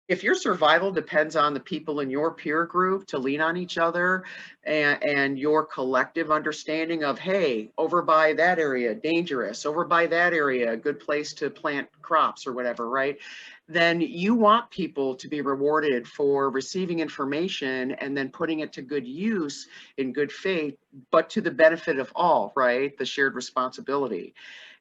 if your survival depends on the people in your peer group to lean on each other, and your collective understanding of, hey, over by that area, dangerous, over by that area, a good place to plant crops or whatever, right? Then you want people to be rewarded for receiving information and then putting it to good use in good faith, but to the benefit of all, right? The shared responsibility.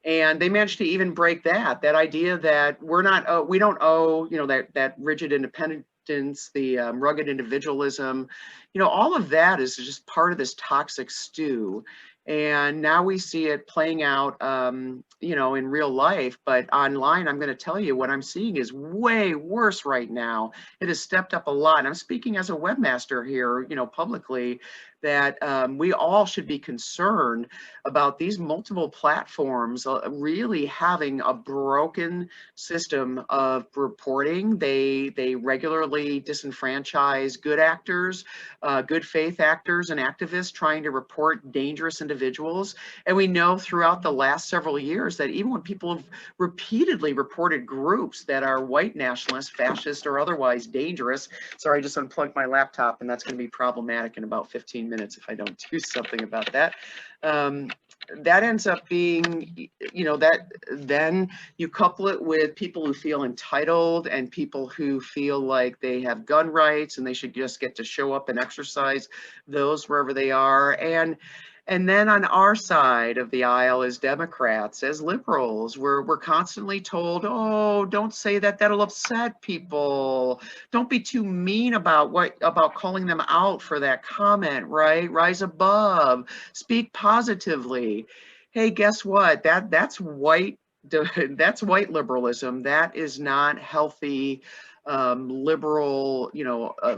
And they managed to even break that idea that we don't owe, that rigid independence, the rugged individualism, all of that is just part of this toxic stew. And now we see it playing out, in real life, but online, I'm going to tell you what I'm seeing is way worse right now. It has stepped up a lot. I'm speaking as a webmaster here, publicly, that we all should be concerned about these multiple platforms really having a broken system of reporting. They regularly disenfranchise good actors, good faith actors and activists trying to report dangerous individuals. And we know throughout the last several years that even when people have repeatedly reported groups that are white nationalist, fascist, or otherwise dangerous, sorry, I just unplugged my laptop, and that's going to be problematic in about 15 minutes if I don't do something about that. That ends up being, that then you couple it with people who feel entitled and people who feel like they have gun rights and they should just get to show up and exercise those wherever they are. And then on our side of the aisle as Democrats, as liberals, we're constantly told, oh, don't say that, that'll upset people. Don't be too mean about calling them out for that comment, right? Rise above, speak positively. Hey, guess what? That's white liberalism. That is not healthy liberal,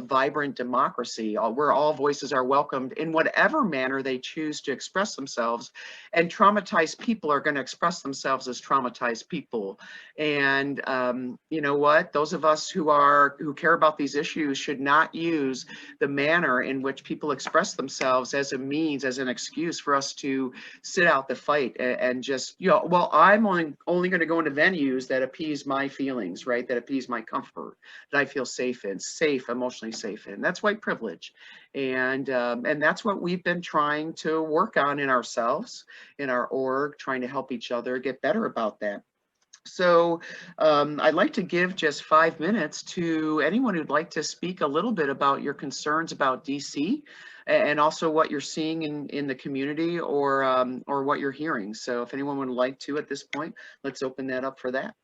vibrant democracy, where all voices are welcomed in whatever manner they choose to express themselves. And traumatized people are going to express themselves as traumatized people. And you know what? Those of us who care about these issues should not use the manner in which people express themselves as a means, as an excuse for us to sit out the fight and just, well, I'm only going to go into venues that appease my feelings, right? That appease my comfort, that I feel safe in, emotionally safe in. That's white privilege. And that's what we've been trying to work on in ourselves, in our org, trying to help each other get better about that. So I'd like to give just 5 minutes to anyone who'd like to speak a little bit about your concerns about DC and also what you're seeing in the community or what you're hearing. So if anyone would like to at this point, let's open that up for that.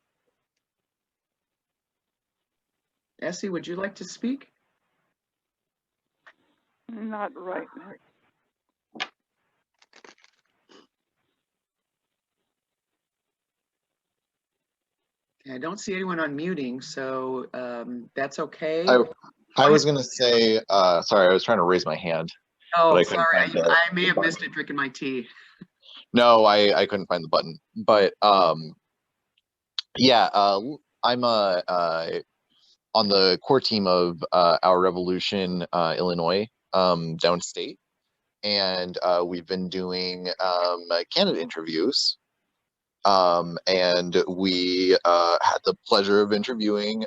Essie, would you like to speak? Not right now. I don't see anyone unmuting, so that's okay. I was going to say, sorry, I was trying to raise my hand. Oh, sorry, I may have missed it drinking my tea. No, I couldn't find the button. But yeah, I'm on the core team of Our Revolution Illinois downstate, and we've been doing candidate interviews. And we had the pleasure of interviewing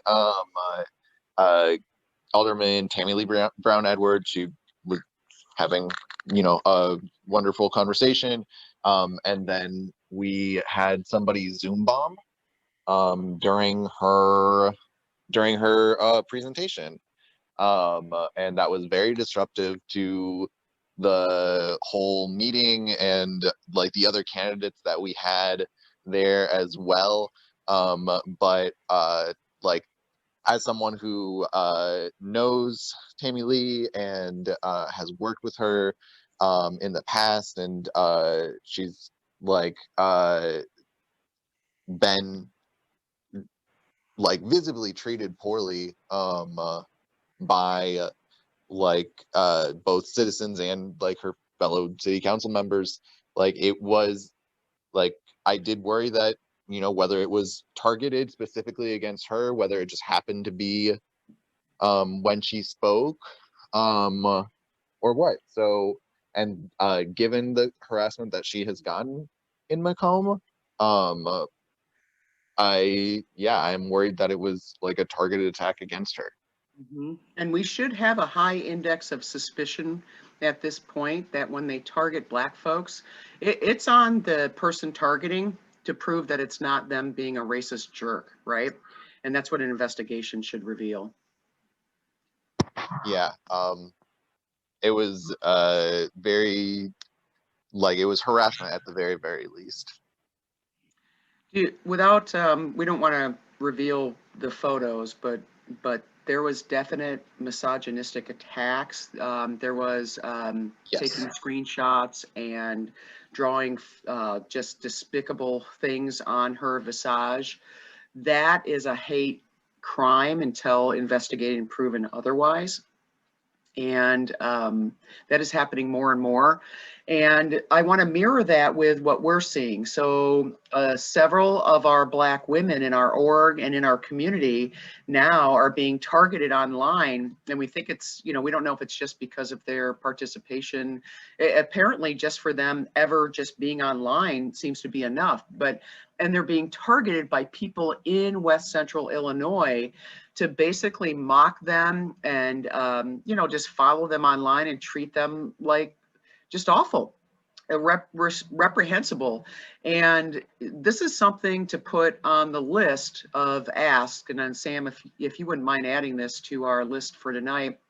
Alderman Tammie Leigh Brown-Edwards. She was having, a wonderful conversation. And then we had somebody Zoom bomb during her presentation. And that was very disruptive to the whole meeting and like the other candidates that we had there as well. But like, as someone who knows Tammie Leigh and has worked with her in the past, and she's like been like visibly treated poorly by like both citizens and like her fellow city council members. Like, it was like, I did worry that, whether it was targeted specifically against her, whether it just happened to be when she spoke, or what. So, and given the harassment that she has gotten in Macomb, I'm worried that it was like a targeted attack against her. And we should have a high index of suspicion at this point that when they target Black folks, it's on the person targeting to prove that it's not them being a racist jerk, right? And that's what an investigation should reveal. Yeah, it was very, like, it was harassment at the very, very least. Without, we don't want to reveal the photos, but there was definite misogynistic attacks. There was Yes. taking screenshots and drawing just despicable things on her visage. That is a hate crime until investigated and proven otherwise. And that is happening more and more. And I want to mirror that with what we're seeing. So several of our Black women in our org and in our community now are being targeted online. And we think it's, you know, we don't know if it's just because of their participation. Apparently just for them ever just being online seems to be enough. And they're being targeted by people in West Central Illinois to basically mock them and, you know, just follow them online and treat them like just awful, reprehensible. And this is something to put on the list of asks. And then Sam, if you wouldn't mind adding this to our list for tonight,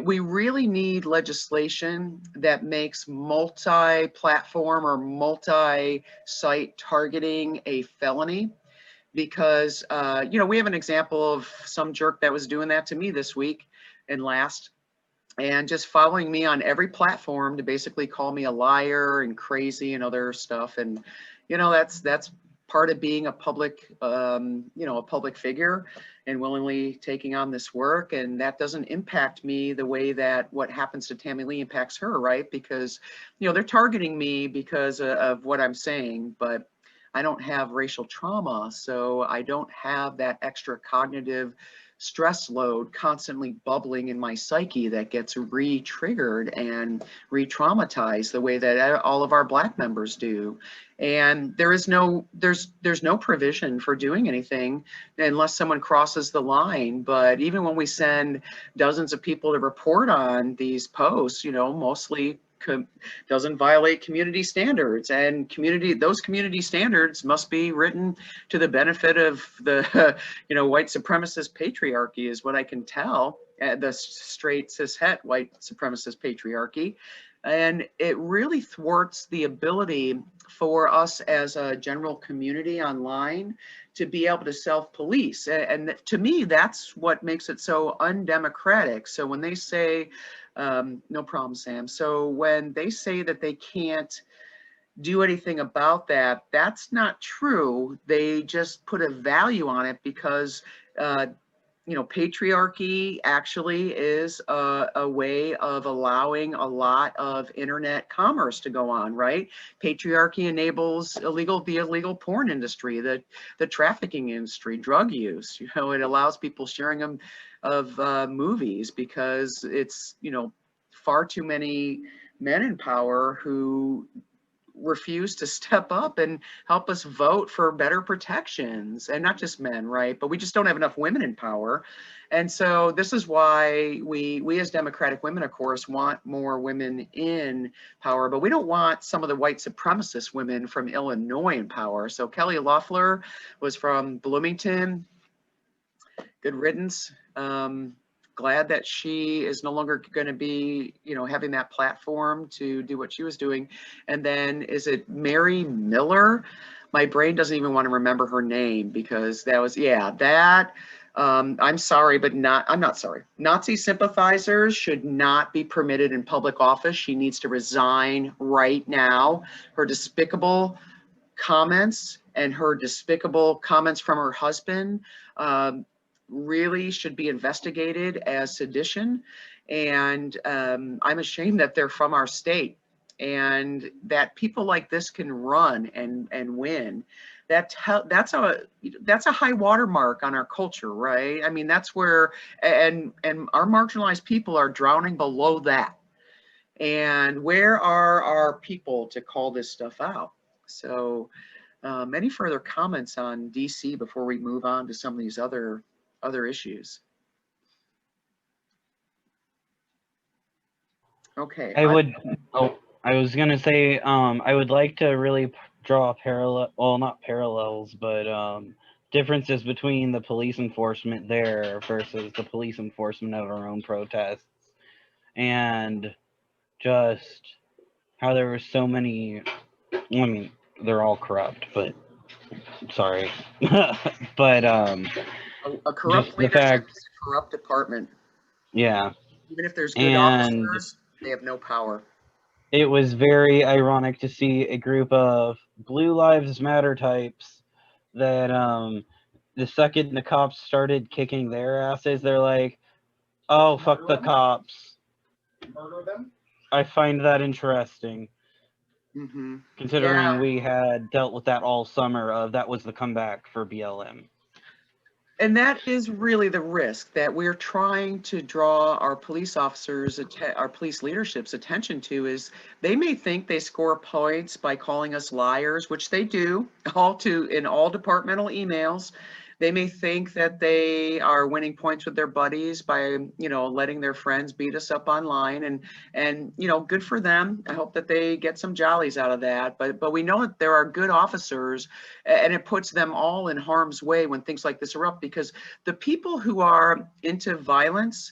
we really need legislation that makes multi-platform or multi-site targeting a felony. Because, you know, we have an example of some jerk that was doing that to me this week and last, and just following me on every platform to basically call me a liar and crazy and other stuff. And, you know, that's part of being a public, you know, a public figure and willingly taking on this work. And that doesn't impact me the way that what happens to Tammie Leigh impacts her, right? Because, you know, they're targeting me because of what I'm saying, but I don't have racial trauma, so I don't have that extra cognitive stress load constantly bubbling in my psyche that gets re-triggered and re-traumatized the way that all of our Black members do. And there's no provision for doing anything unless someone crosses the line. But even when we send dozens of people to report on these posts, you know, mostly doesn't violate community standards, and those community standards must be written to the benefit of the you know, white supremacist patriarchy is what I can tell, the straight cis het white supremacist patriarchy. And it really thwarts the ability for us as a general community online to be able to self-police. And to me, that's what makes it so undemocratic. So when they say, no problem, Sam. So when they say that they can't do anything about that, that's not true. They just put a value on it because, you know, patriarchy actually is a way of allowing a lot of internet commerce to go on, right? Patriarchy enables the illegal porn industry, the trafficking industry, drug use. You know, it allows people sharing them of movies because it's, you know, far too many men in power who refuse to step up and help us vote for better protections, and not just men, right? But we just don't have enough women in power. And so this is why we as Democratic women, of course, want more women in power, but we don't want some of the white supremacist women from Illinois in power. So Kelly Loeffler was from Bloomington. Good riddance. Glad that she is no longer going to be, you know, having that platform to do what she was doing. And then is it Mary Miller? My brain doesn't even want to remember her name because that was, yeah, that, I'm sorry, but I'm not sorry. Nazi sympathizers should not be permitted in public office. She needs to resign right now. Her despicable comments and her despicable comments from her husband, really should be investigated as sedition. And I'm ashamed that they're from our state and that people like this can run and win. That's a high watermark on our culture, right? I mean, that's where, and our marginalized people are drowning below that. And where are our people to call this stuff out? So Any further comments on DC before we move on to some of these other issues? Okay. I was gonna say, I would like to really draw parallel, well, not parallels, but differences between the police enforcement there versus the police enforcement of our own protests, and just how there were so many. I mean, they're all corrupt, but sorry, but A corrupt just the leadership fact, is a corrupt department. yeah, Even if there's good and officers, they have no power. it was very ironic to see a group of Blue Lives Matter types that the second the cops started kicking their asses, they're like, oh, fuck the cops. Murder them? I find that interesting, Mm-hmm. considering we had dealt with that all summer. That was the comeback for BLM. And that is really the risk that we're trying to draw our police officers, our police leadership's attention to, is they may think they score points by calling us liars, which they do in all departmental emails. They may think that they are winning points with their buddies by, letting their friends beat us up online, and good for them. I hope that they get some jollies out of that. But we know that there are good officers, and it puts them all in harm's way when things like this erupt, because the people who are into violence,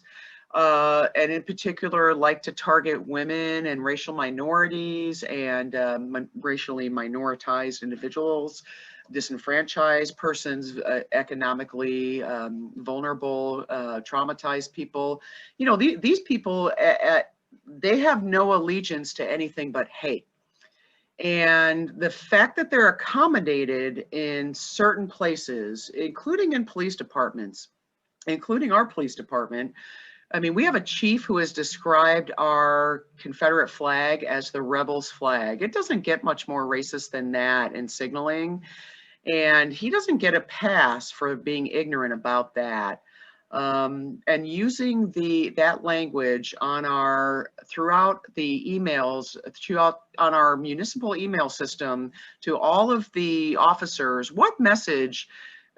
and in particular like to target women and racial minorities and racially minoritized individuals, disenfranchised persons, economically vulnerable, traumatized people. These people, they have no allegiance to anything but hate. And the fact that they're accommodated in certain places, including in police departments, including our police department. I mean, we have a chief who has described our Confederate flag as the rebel's flag. It doesn't get much more racist than that in signaling. And he doesn't get a pass for being ignorant about that. And using that language throughout the emails, on our municipal email system to all of the officers, what message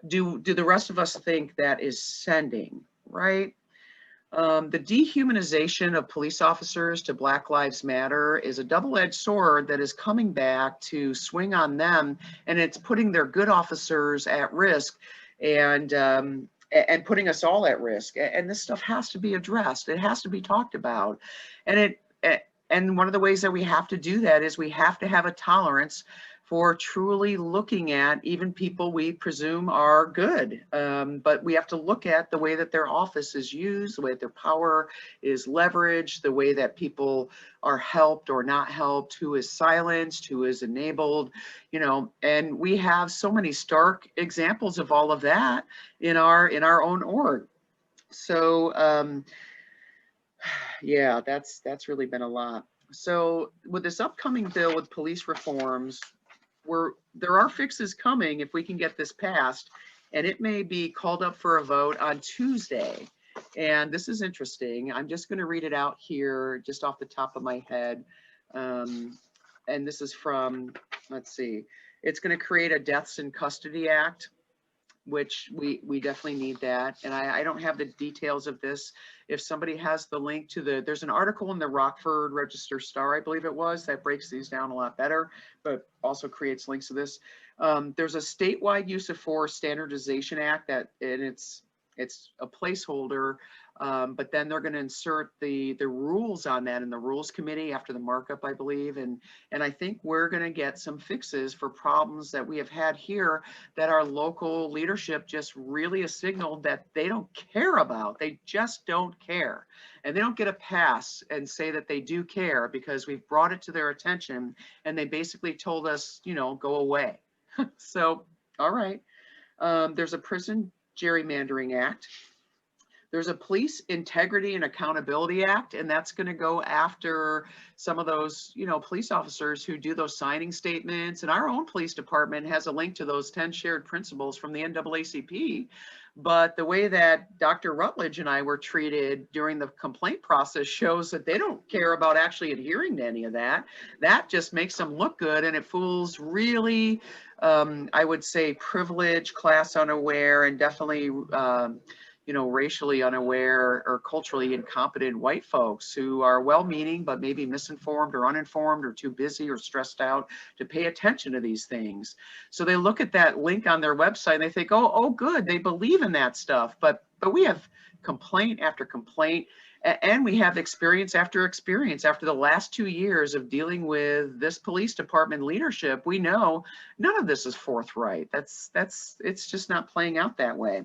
do the rest of us think that is sending, right? The dehumanization of police officers to Black Lives Matter is a double-edged sword that is coming back to swing on them, and it's putting their good officers at risk, and putting us all at risk. And this stuff has to be addressed. It has to be talked about, and one of the ways that we have to do that is we have to have a tolerance for truly looking at even people we presume are good. But we have to look at the way that their office is used, the way that their power is leveraged, the way that people are helped or not helped, who is silenced, who is enabled, and we have so many stark examples of all of that in our own org. So yeah, that's really been a lot. So with this upcoming bill with police reforms, there are fixes coming if we can get this passed, and it may be called up for a vote on Tuesday. And this is interesting. I'm just going to read it out here just off the top of my head. And this is from, let's see, it's going to create a Deaths in Custody Act, which we definitely need that. And I don't have the details of this. If somebody has the link to there's an article in the Rockford Register Star, I believe it was, that breaks these down a lot better, but also creates links to this. There's a statewide use of force standardization act and it's a placeholder, but then they're going to insert the rules on that in the rules committee after the markup, I believe. And I think we're going to get some fixes for problems that we have had here that our local leadership just really has signaled that they don't care about. They just don't care. And they don't get a pass and say that they do care because we've brought it to their attention and they basically told us, go away. So, all right. There's a prison gerrymandering act. There's a Police Integrity and Accountability Act, and that's going to go after some of those, police officers who do those signing statements. And our own police department has a link to those 10 shared principles from the NAACP. But the way that Dr. Rutledge and I were treated during the complaint process shows that they don't care about actually adhering to any of that. That just makes them look good, and it fools really I would say privileged, class unaware, and definitely, you know, racially unaware or culturally incompetent white folks who are well-meaning, but maybe misinformed or uninformed or too busy or stressed out to pay attention to these things. So they look at that link on their website and they think, oh, good, they believe in that stuff. But we have complaint after complaint, and we have experience after experience. After the last 2 years of dealing with this police department leadership, we know none of this is forthright. It's just not playing out that way.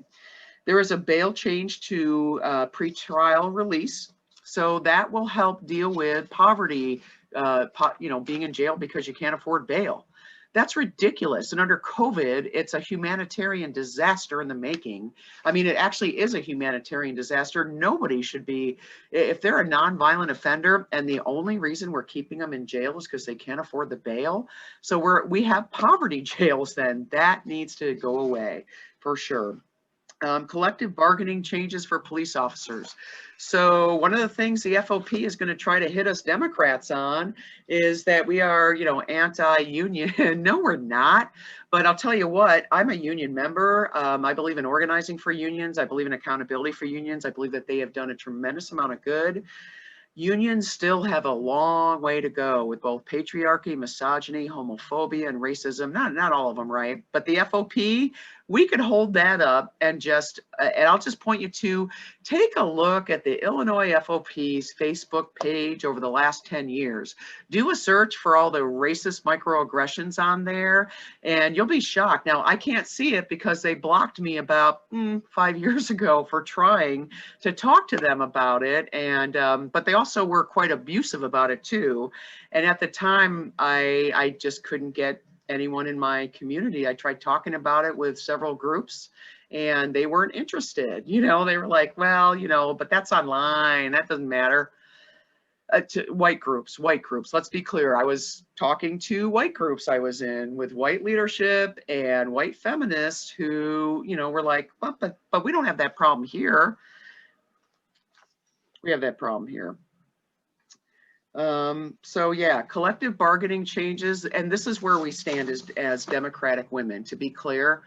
There is a bail change to pretrial release, so that will help deal with poverty, you know, being in jail because you can't afford bail. That's ridiculous. And under COVID, it's a humanitarian disaster in the making. I mean, it actually is a humanitarian disaster. Nobody should be, if they're a nonviolent offender and the only reason we're keeping them in jail is because they can't afford the bail. So we have poverty jails then. That needs to go away for sure. Collective bargaining changes for police officers. So one of the things the FOP is going to try to hit us Democrats on is that we are, you know, anti-union. No, we're not. But I'll tell you what, I'm a union member. I believe in organizing for unions. I believe in accountability for unions. I believe that they have done a tremendous amount of good. Unions still have a long way to go with both patriarchy, misogyny, homophobia, and racism. Not all of them, right? But the FOP, we could hold that up and just, and I'll just point you to, take a look at the Illinois FOP's Facebook page over the last 10 years. Do a search for all the racist microaggressions on there, and you'll be shocked. Now, I can't see it because they blocked me about 5 years ago for trying to talk to them about it, and but they also were quite abusive about it too. And at the time, I just couldn't get anyone in my community. I tried talking about it with several groups and they weren't interested. You know, they were like, well, you know, but that's online, that doesn't matter. To white groups, let's be clear. I was talking to white groups I was in with white leadership and white feminists who, you know, were like, well, but we don't have that problem here. We have that problem here. So yeah, collective bargaining changes, and this is where we stand as Democratic women. To be clear,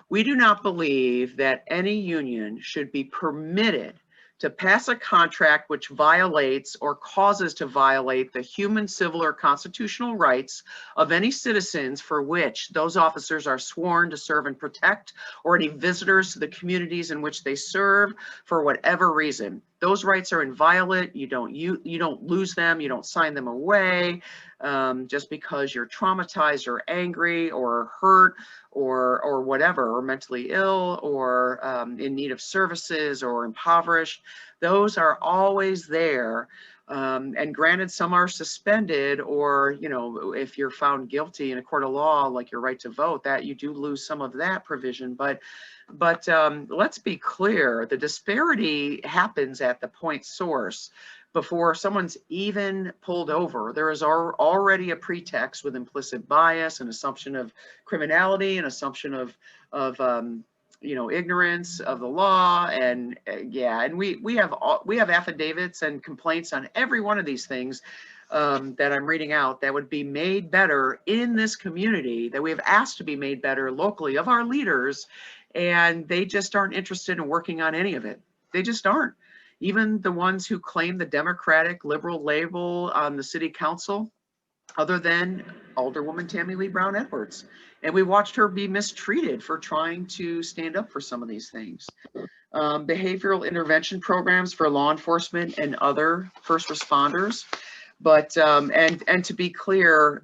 we do not believe that any union should be permitted to pass a contract which violates or causes to violate the human, civil, or constitutional rights of any citizens for which those officers are sworn to serve and protect, or any visitors to the communities in which they serve for whatever reason. Those rights are inviolate. You don't lose them. You don't sign them away just because you're traumatized or angry or hurt or whatever, or mentally ill or in need of services or impoverished. Those are always there. And granted, some are suspended, or, you know, if you're found guilty in a court of law, like your right to vote, that you do lose some of that provision. But let's be clear, the disparity happens at the point source before someone's even pulled over. There is already a pretext with implicit bias, an assumption of criminality, an assumption of you know, ignorance of the law, and yeah, and we have affidavits and complaints on every one of these things that I'm reading out that would be made better in this community, that we have asked to be made better locally of our leaders, and they just aren't interested in working on any of it. They just aren't. Even the ones who claim the Democratic liberal label on the city council, other than Alderwoman Tammie Leigh Brown-Edwards. And we watched her be mistreated for trying to stand up for some of these things. Behavioral intervention programs for law enforcement and other first responders. But, and to be clear,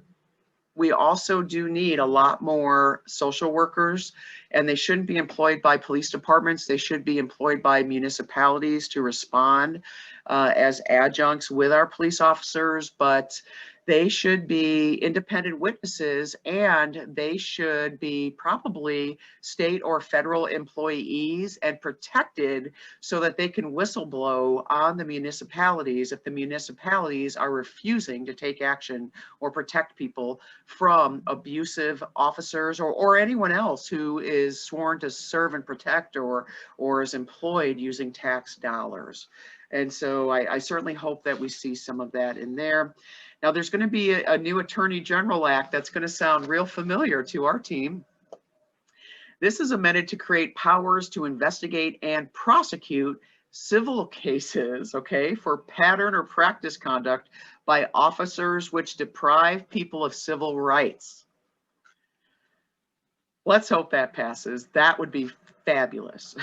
we also do need a lot more social workers, and they shouldn't be employed by police departments. They should be employed by municipalities to respond as adjuncts with our police officers, but they should be independent witnesses, and they should be probably state or federal employees and protected so that they can whistleblow on the municipalities if the municipalities are refusing to take action or protect people from abusive officers or anyone else who is sworn to serve and protect or is employed using tax dollars. And so I certainly hope that we see some of that in there. Now, there's going to be a new Attorney General Act that's going to sound real familiar to our team. This is amended to create powers to investigate and prosecute civil cases, okay, for pattern or practice conduct by officers which deprive people of civil rights. Let's hope that passes. That would be fabulous.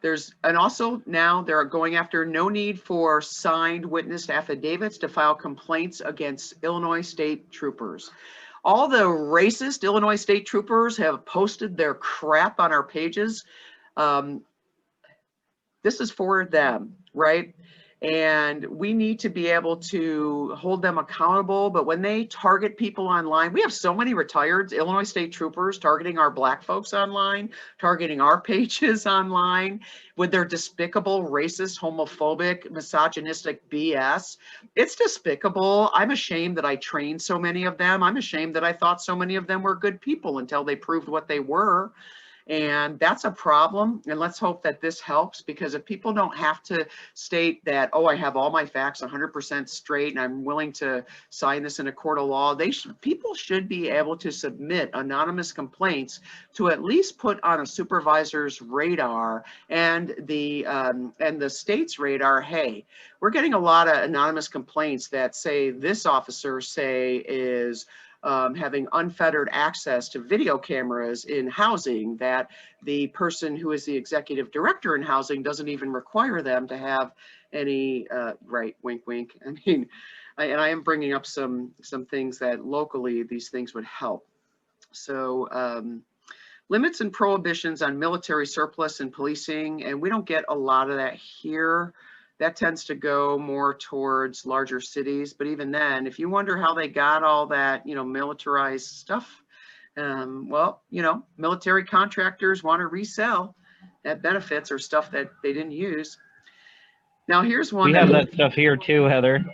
And also now they're going after no need for signed witness affidavits to file complaints against Illinois state troopers. All the racist Illinois state troopers have posted their crap on our pages. This is for them, right? And we need to be able to hold them accountable. But when they target people online, we have so many retired Illinois state troopers targeting our Black folks online, targeting our pages online with their despicable, racist, homophobic, misogynistic BS. It's despicable. I'm ashamed that I trained so many of them. I'm ashamed that I thought so many of them were good people until they proved what they were. And that's a problem. And let's hope that this helps, because if people don't have to state that, oh, I have all my facts 100% straight and I'm willing to sign this in a court of law, people should be able to submit anonymous complaints to at least put on a supervisor's radar and the state's radar. Hey, we're getting a lot of anonymous complaints that say this officer is having unfettered access to video cameras in housing, that the person who is the executive director in housing doesn't even require them to have any, right, wink, wink. I mean, and I am bringing up some things that locally these things would help. So limits and prohibitions on military surplus and policing, and we don't get a lot of that here. That tends to go more towards larger cities. But even then, if you wonder how they got all that, militarized stuff, well, military contractors want to resell that benefits or stuff that they didn't use. Now, here's one. We have that stuff here too, Heather.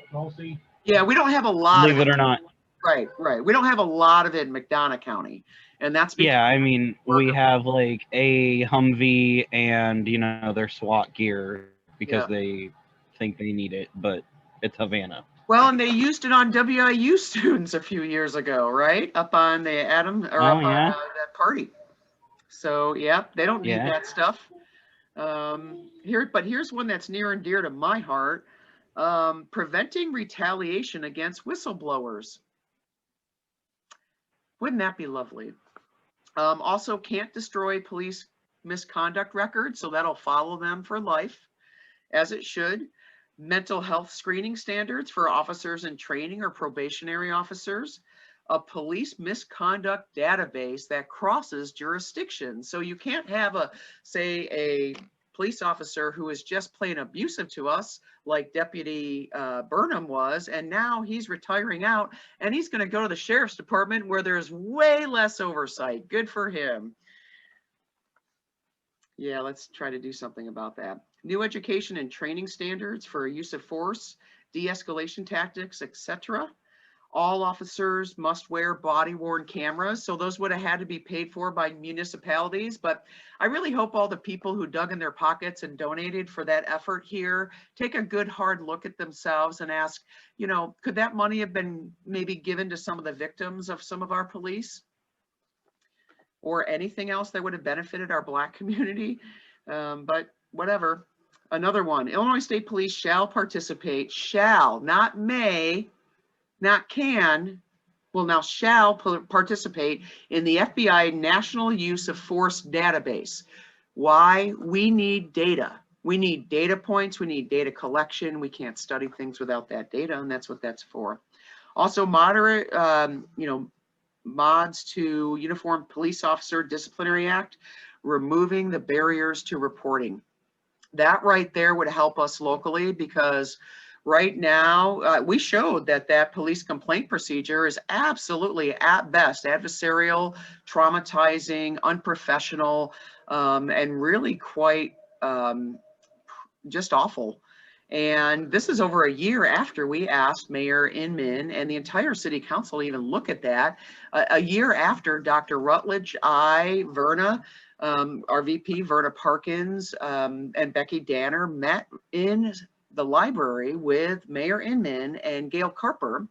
Yeah, we don't have a lot. Believe it or not. Right. We don't have a lot of it in McDonough County. And that's because, yeah, I mean, we have like a Humvee and, their SWAT gear because they think they need it, but it's Havana. Well, and they used it on WIU students a few years ago, right? Up on the on that party. So, yeah, they don't need that stuff. But here's one that's near and dear to my heart. Preventing retaliation against whistleblowers. Wouldn't that be lovely? Also, can't destroy police misconduct records, so that'll follow them for life, as it should. Mental health screening standards for officers in training or probationary officers. A police misconduct database that crosses jurisdictions. So you can't have a police officer who is just plain abusive to us, like Deputy Burnham was, and now he's retiring out and he's going to go to the sheriff's department where there's way less oversight. Good for him. Yeah, let's try to do something about that. New education and training standards for use of force, de-escalation tactics, etc. All officers must wear body-worn cameras. So those would have had to be paid for by municipalities. But I really hope all the people who dug in their pockets and donated for that effort here take a good hard look at themselves and ask, could that money have been maybe given to some of the victims of some of our police? Or anything else that would have benefited our Black community? But whatever. Another one, Illinois State Police shall participate, shall, not may, not can, well now shall participate in the FBI National Use of Force database. Why? We need data. We need data points. We need data collection. We can't study things without that data, and that's what that's for. Also, moderate, mods to Uniform Police Officer Disciplinary Act, removing the barriers to reporting. That right there would help us locally, because right now we showed that police complaint procedure is absolutely at best adversarial, traumatizing, unprofessional, and really quite just awful. And this is over a year after we asked Mayor Inman and the entire city council to even look at that. A year after Dr. Rutledge, Verna, our VP, Verna Parkins, and Becky Danner met in the library with Mayor Inman and Gail Carper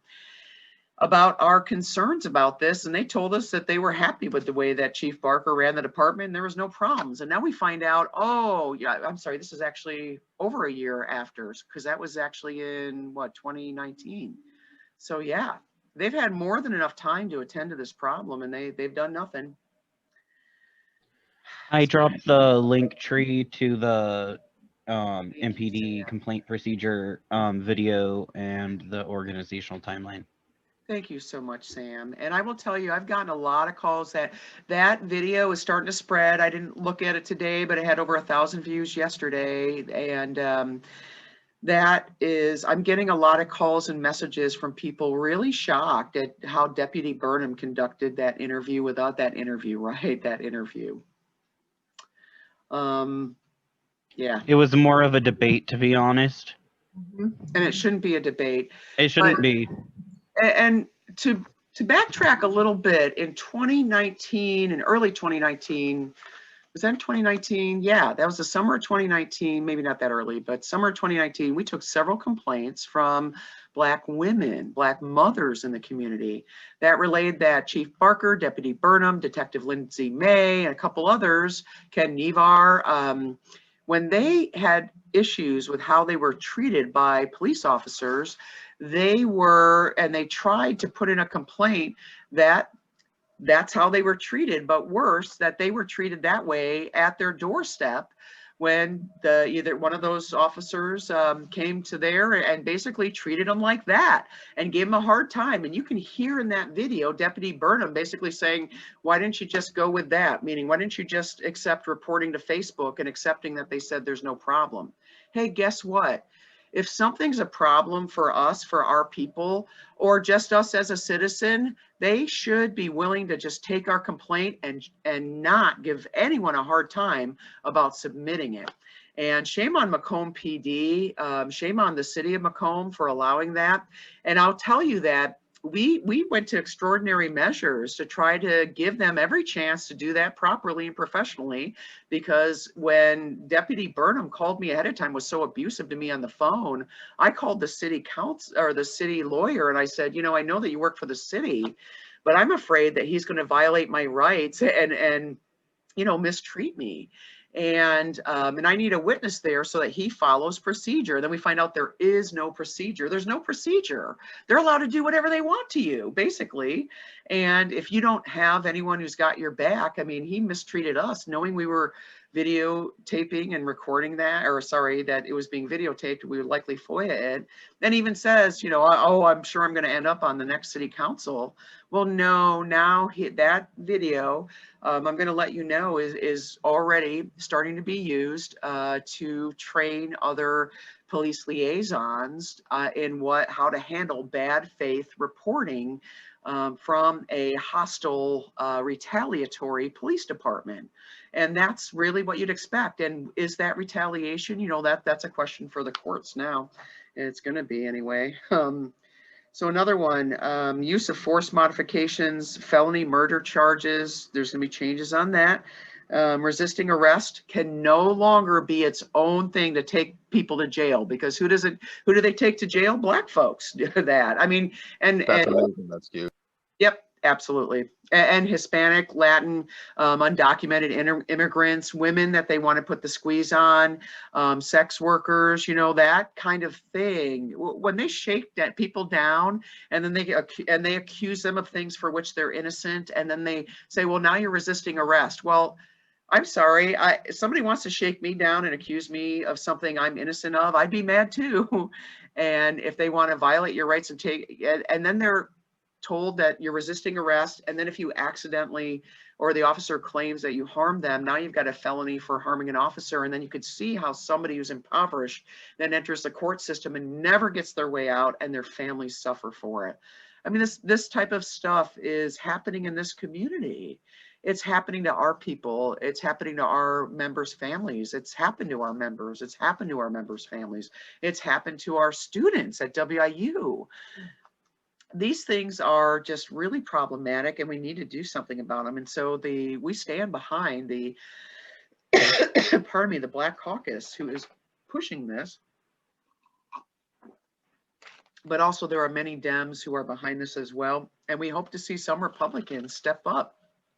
about our concerns about this, and they told us that they were happy with the way that Chief Barker ran the department and there was no problems. And now we find out, oh yeah, I'm sorry, this is actually over a year after, because that was actually in what, 2019. So yeah, they've had more than enough time to attend to this problem, and they've done nothing. I dropped the link tree to the MPD complaint procedure video and the organizational timeline. Thank you so much, Sam. And I will tell you, I've gotten a lot of calls that video is starting to spread. I didn't look at it today, but it had over 1,000 views yesterday. And that is, I'm getting a lot of calls and messages from people really shocked at how Deputy Burnham conducted that interview without that interview, right? That interview. Yeah. It was more of a debate, to be honest. And it shouldn't be a debate. It shouldn't be. And to backtrack a little bit, in 2019, in early 2019, was that in 2019? Yeah, that was the summer of 2019, maybe not that early, but summer of 2019, we took several complaints from Black women, Black mothers in the community that relayed that Chief Barker, Deputy Burnham, Detective Lindsay May, and a couple others, Ken Nevar, when they had issues with how they were treated by police officers, they tried to put in a complaint that that's how they were treated, but worse, that they were treated that way at their doorstep when either one of those officers came to there and basically treated them like that and gave them a hard time. And you can hear in that video Deputy Burnham basically saying, why didn't you just go with that? Meaning, why didn't you just accept reporting to Facebook and accepting that they said there's no problem? Hey, guess what? If something's a problem for us, for our people, or just us as a citizen, they should be willing to just take our complaint and not give anyone a hard time about submitting it. And shame on Macomb PD, shame on the city of Macomb for allowing that. And I'll tell you that we went to extraordinary measures to try to give them every chance to do that properly and professionally, because when Deputy Burnham called me ahead of time, was so abusive to me on the phone, I called the city council or the city lawyer and I said, you know, I know that you work for the city, but I'm afraid that he's going to violate my rights and you know, mistreat me. And I need a witness there so that he follows procedure. Then we find out there is no procedure. There's no procedure. They're allowed to do whatever they want to you, basically. And if you don't have anyone who's got your back, I mean, he mistreated us, knowing we were videotaping and recording that, or sorry, that it was being videotaped. We would likely FOIA it. Then even says, you know, oh, I'm sure I'm going to end up on the next city council. Well, no, now that video, I'm going to let you know, is already starting to be used to train other police liaisons in how to handle bad faith reporting from a hostile, retaliatory police department. And that's really what you'd expect. And is that retaliation? You know, that's a question for the courts now. It's going to be anyway. So another one, use of force modifications, felony murder charges. There's going to be changes on that. Resisting arrest can no longer be its own thing to take people to jail, because who do they take to jail? Black folks do that. I mean, That's amazing. That's cute. Yep, absolutely. And Hispanic, Latin, undocumented immigrants, women that they want to put the squeeze on, sex workers, you know, that kind of thing. When they shake people down and then they accuse them of things for which they're innocent, and then they say, well, now you're resisting arrest. Well, I'm sorry, somebody wants to shake me down and accuse me of something I'm innocent of, I'd be mad too. And if they want to violate your rights and then they're told that you're resisting arrest, and then if you accidentally, or the officer claims that you harmed them, now you've got a felony for harming an officer. And then you could see how somebody who's impoverished then enters the court system and never gets their way out, and their families suffer for it. I mean, this type of stuff is happening in this community. It's happening to our people. It's happening to our members' families. It's happened to our members. It's happened to our members' families. It's happened to our students at WIU. These things are just really problematic, and we need to do something about them. And so we stand behind the, pardon me, the Black Caucus, who is pushing this. but also there are many Dems who are behind this as well. And we hope to see some Republicans step up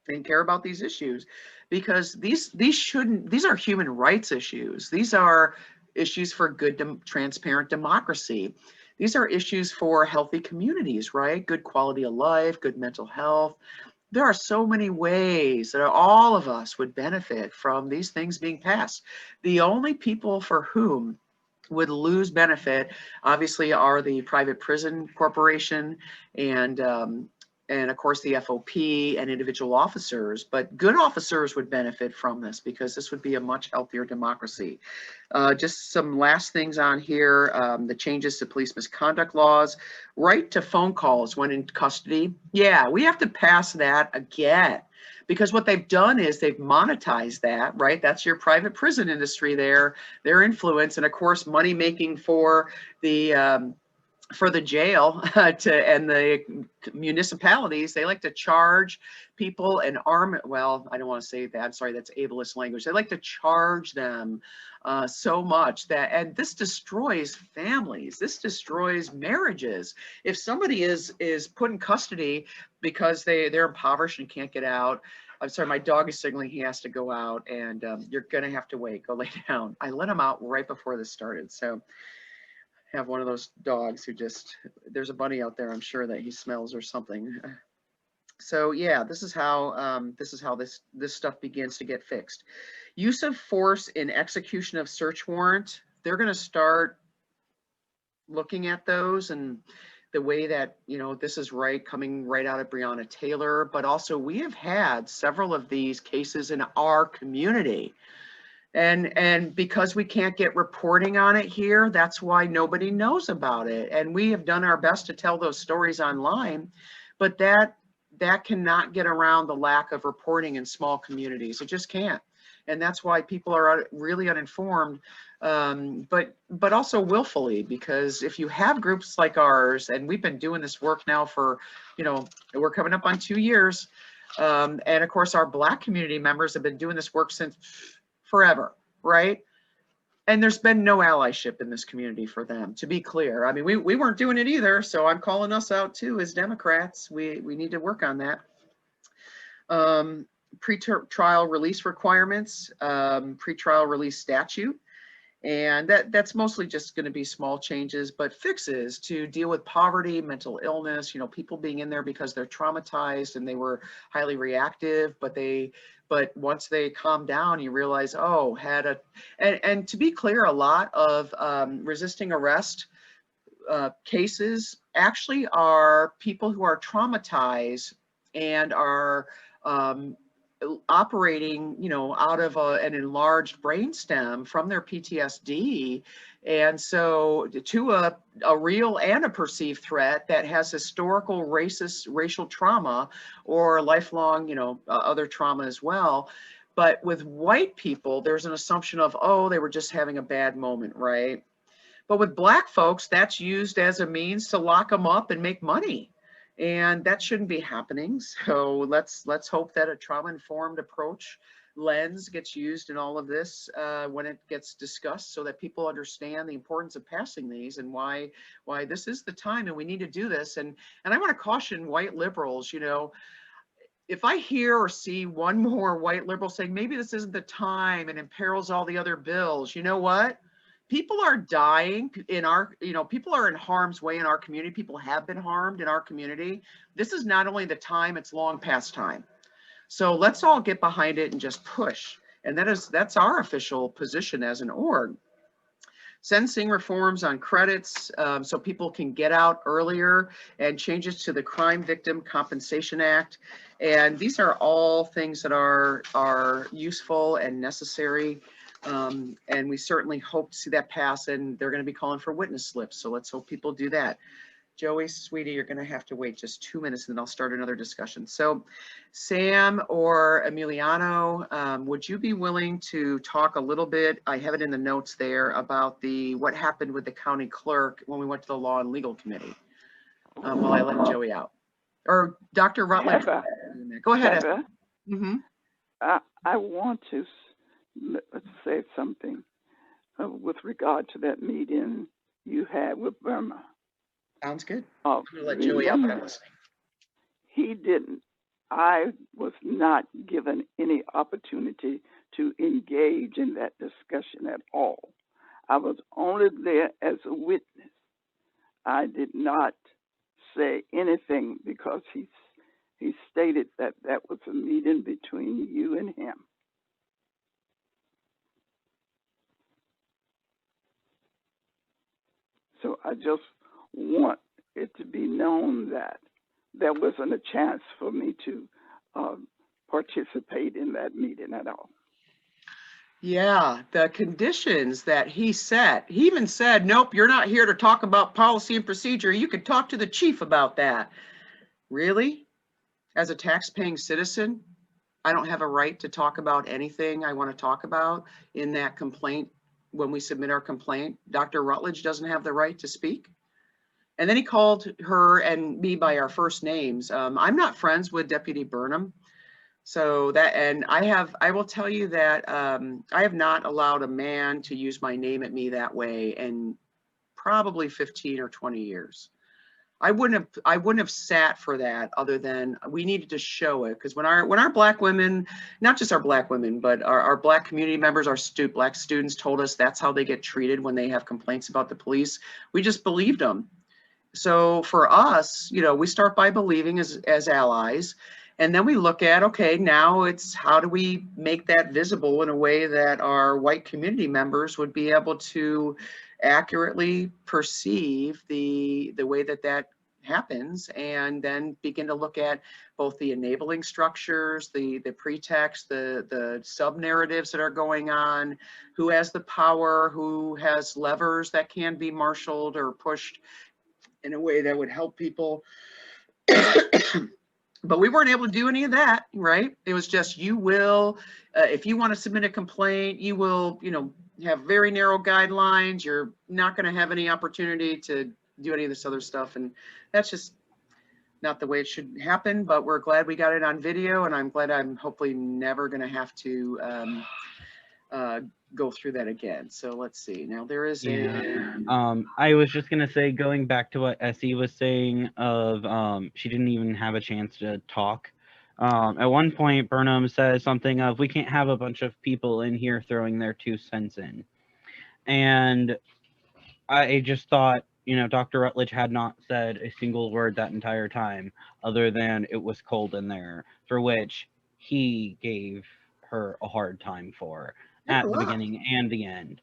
and care about these issues, because these are human rights issues. These are issues for good, transparent democracy. These are issues for healthy communities, right? Good quality of life, good mental health. There are so many ways that all of us would benefit from these things being passed. The only people for whom would lose benefit, obviously, are the private prison corporation and of course the FOP and individual officers, but good officers would benefit from this because this would be a much healthier democracy. Just some last things on here, the changes to police misconduct laws, right to phone calls when in custody. Yeah, we have to pass that again, because what they've done is they've monetized that, right? That's your private prison industry there, their influence, and of course money making for the jail and the municipalities. They like to charge people and well, I don't want to say that, I'm sorry, that's ableist language. They like to charge them so much that, and this destroys families, this destroys marriages. If somebody is put in custody because they're impoverished and can't get out, I'm sorry, my dog is signaling he has to go out, and you're gonna have to wait, go lay down. I let him out right before this started, so have one of those dogs who just, there's a bunny out there, I'm sure, that he smells or something. So yeah, this is how this stuff begins to get fixed. Use of force in execution of search warrant. They're going to start looking at those and the way that, you know, this is coming right out of Breonna Taylor, but also we have had several of these cases in our community. And because we can't get reporting on it here, that's why nobody knows about it. And we have done our best to tell those stories online, but that cannot get around the lack of reporting in small communities. It just can't. And that's why people are really uninformed, but also willfully, because if you have groups like ours, and we've been doing this work now for, you know, we're coming up on 2 years. And of course, our Black community members have been doing this work since forever, right? And there's been no allyship in this community for them, to be clear. I mean, we weren't doing it either, so I'm calling us out too as Democrats. We need to work on that. Pre-trial release requirements, pre-trial release statute, and that's mostly just going to be small changes, but fixes to deal with poverty, mental illness, you know, people being in there because they're traumatized and they were highly reactive, but once they calm down, you realize, oh, and to be clear, a lot of resisting arrest cases actually are people who are traumatized and are operating, you know, out of an enlarged brainstem from their PTSD, and so to a real and a perceived threat that has historical racial trauma or lifelong, you know, other trauma as well. But with white people, there's an assumption of, oh, they were just having a bad moment, right? But with Black folks, that's used as a means to lock them up and make money. And that shouldn't be happening. So let's hope that a trauma-informed approach lens gets used in all of this when it gets discussed, so that people understand the importance of passing these and why this is the time and we need to do this. And I want to caution white liberals, you know, if I hear or see one more white liberal saying maybe this isn't the time and imperils all the other bills, you know what? People are dying in our, you know, people are in harm's way in our community. People have been harmed in our community. This is not only the time, it's long past time. So let's all get behind it and just push. And that's our official position as an org. Sentencing reforms on credits so people can get out earlier, and changes to the Crime Victim Compensation Act. And these are all things that are useful and necessary. And we certainly hope to see that pass, and they're going to be calling for witness slips. So let's hope people do that. Joey, sweetie, you're going to have to wait just 2 minutes and then I'll start another discussion. So Sam or Emiliano, would you be willing to talk a little bit? I have it in the notes there about what happened with the county clerk when we went to the Law and Legal Committee while I let Joey out. Or Dr. Rutledge. Go ahead. Heather, I want to say something with regard to that meeting you had with Burma. Sounds good. I'm going to let Joey up, but I'm listening. He didn't. I was not given any opportunity to engage in that discussion at all. I was only there as a witness. I did not say anything because he stated that that was a meeting between you and him. So I just want it to be known that there wasn't a chance for me to participate in that meeting at all. Yeah, the conditions that he set, he even said, nope, you're not here to talk about policy and procedure. You could talk to the chief about that. Really? As a tax-paying citizen, I don't have a right to talk about anything I want to talk about in that complaint. When we submit our complaint, Dr. Rutledge doesn't have the right to speak. And then he called her and me by our first names. I'm not friends with Deputy Burnham. So that, and I will tell you that I have not allowed a man to use my name at me that way in probably 15 or 20 years. I wouldn't have sat for that, other than we needed to show it. Because when our black women, not just our black women, but our black community members, our black students told us that's how they get treated when they have complaints about the police, we just believed them. So for us, you know, we start by believing as allies, and then we look at, okay, now it's how do we make that visible in a way that our white community members would be able to accurately perceive the way that happens, and then begin to look at both the enabling structures, the pretext, the sub narratives that are going on, who has the power, who has levers that can be marshaled or pushed in a way that would help people. But we weren't able to do any of that, right? It was just, you will, if you want to submit a complaint, you will, you know, have very narrow guidelines. You're not going to have any opportunity to do any of this other stuff. And that's just not the way it should happen, but we're glad we got it on video, and I'm glad I'm hopefully never going to have to go through that again. So let's see. Now there is I was just gonna say, going back to what Essie was saying of she didn't even have a chance to talk. At one point, Burnham says something of, we can't have a bunch of people in here throwing their 2 cents in. And I just thought, you know, Dr. Rutledge had not said a single word that entire time, other than it was cold in there, for which he gave her a hard time for at the beginning and the end.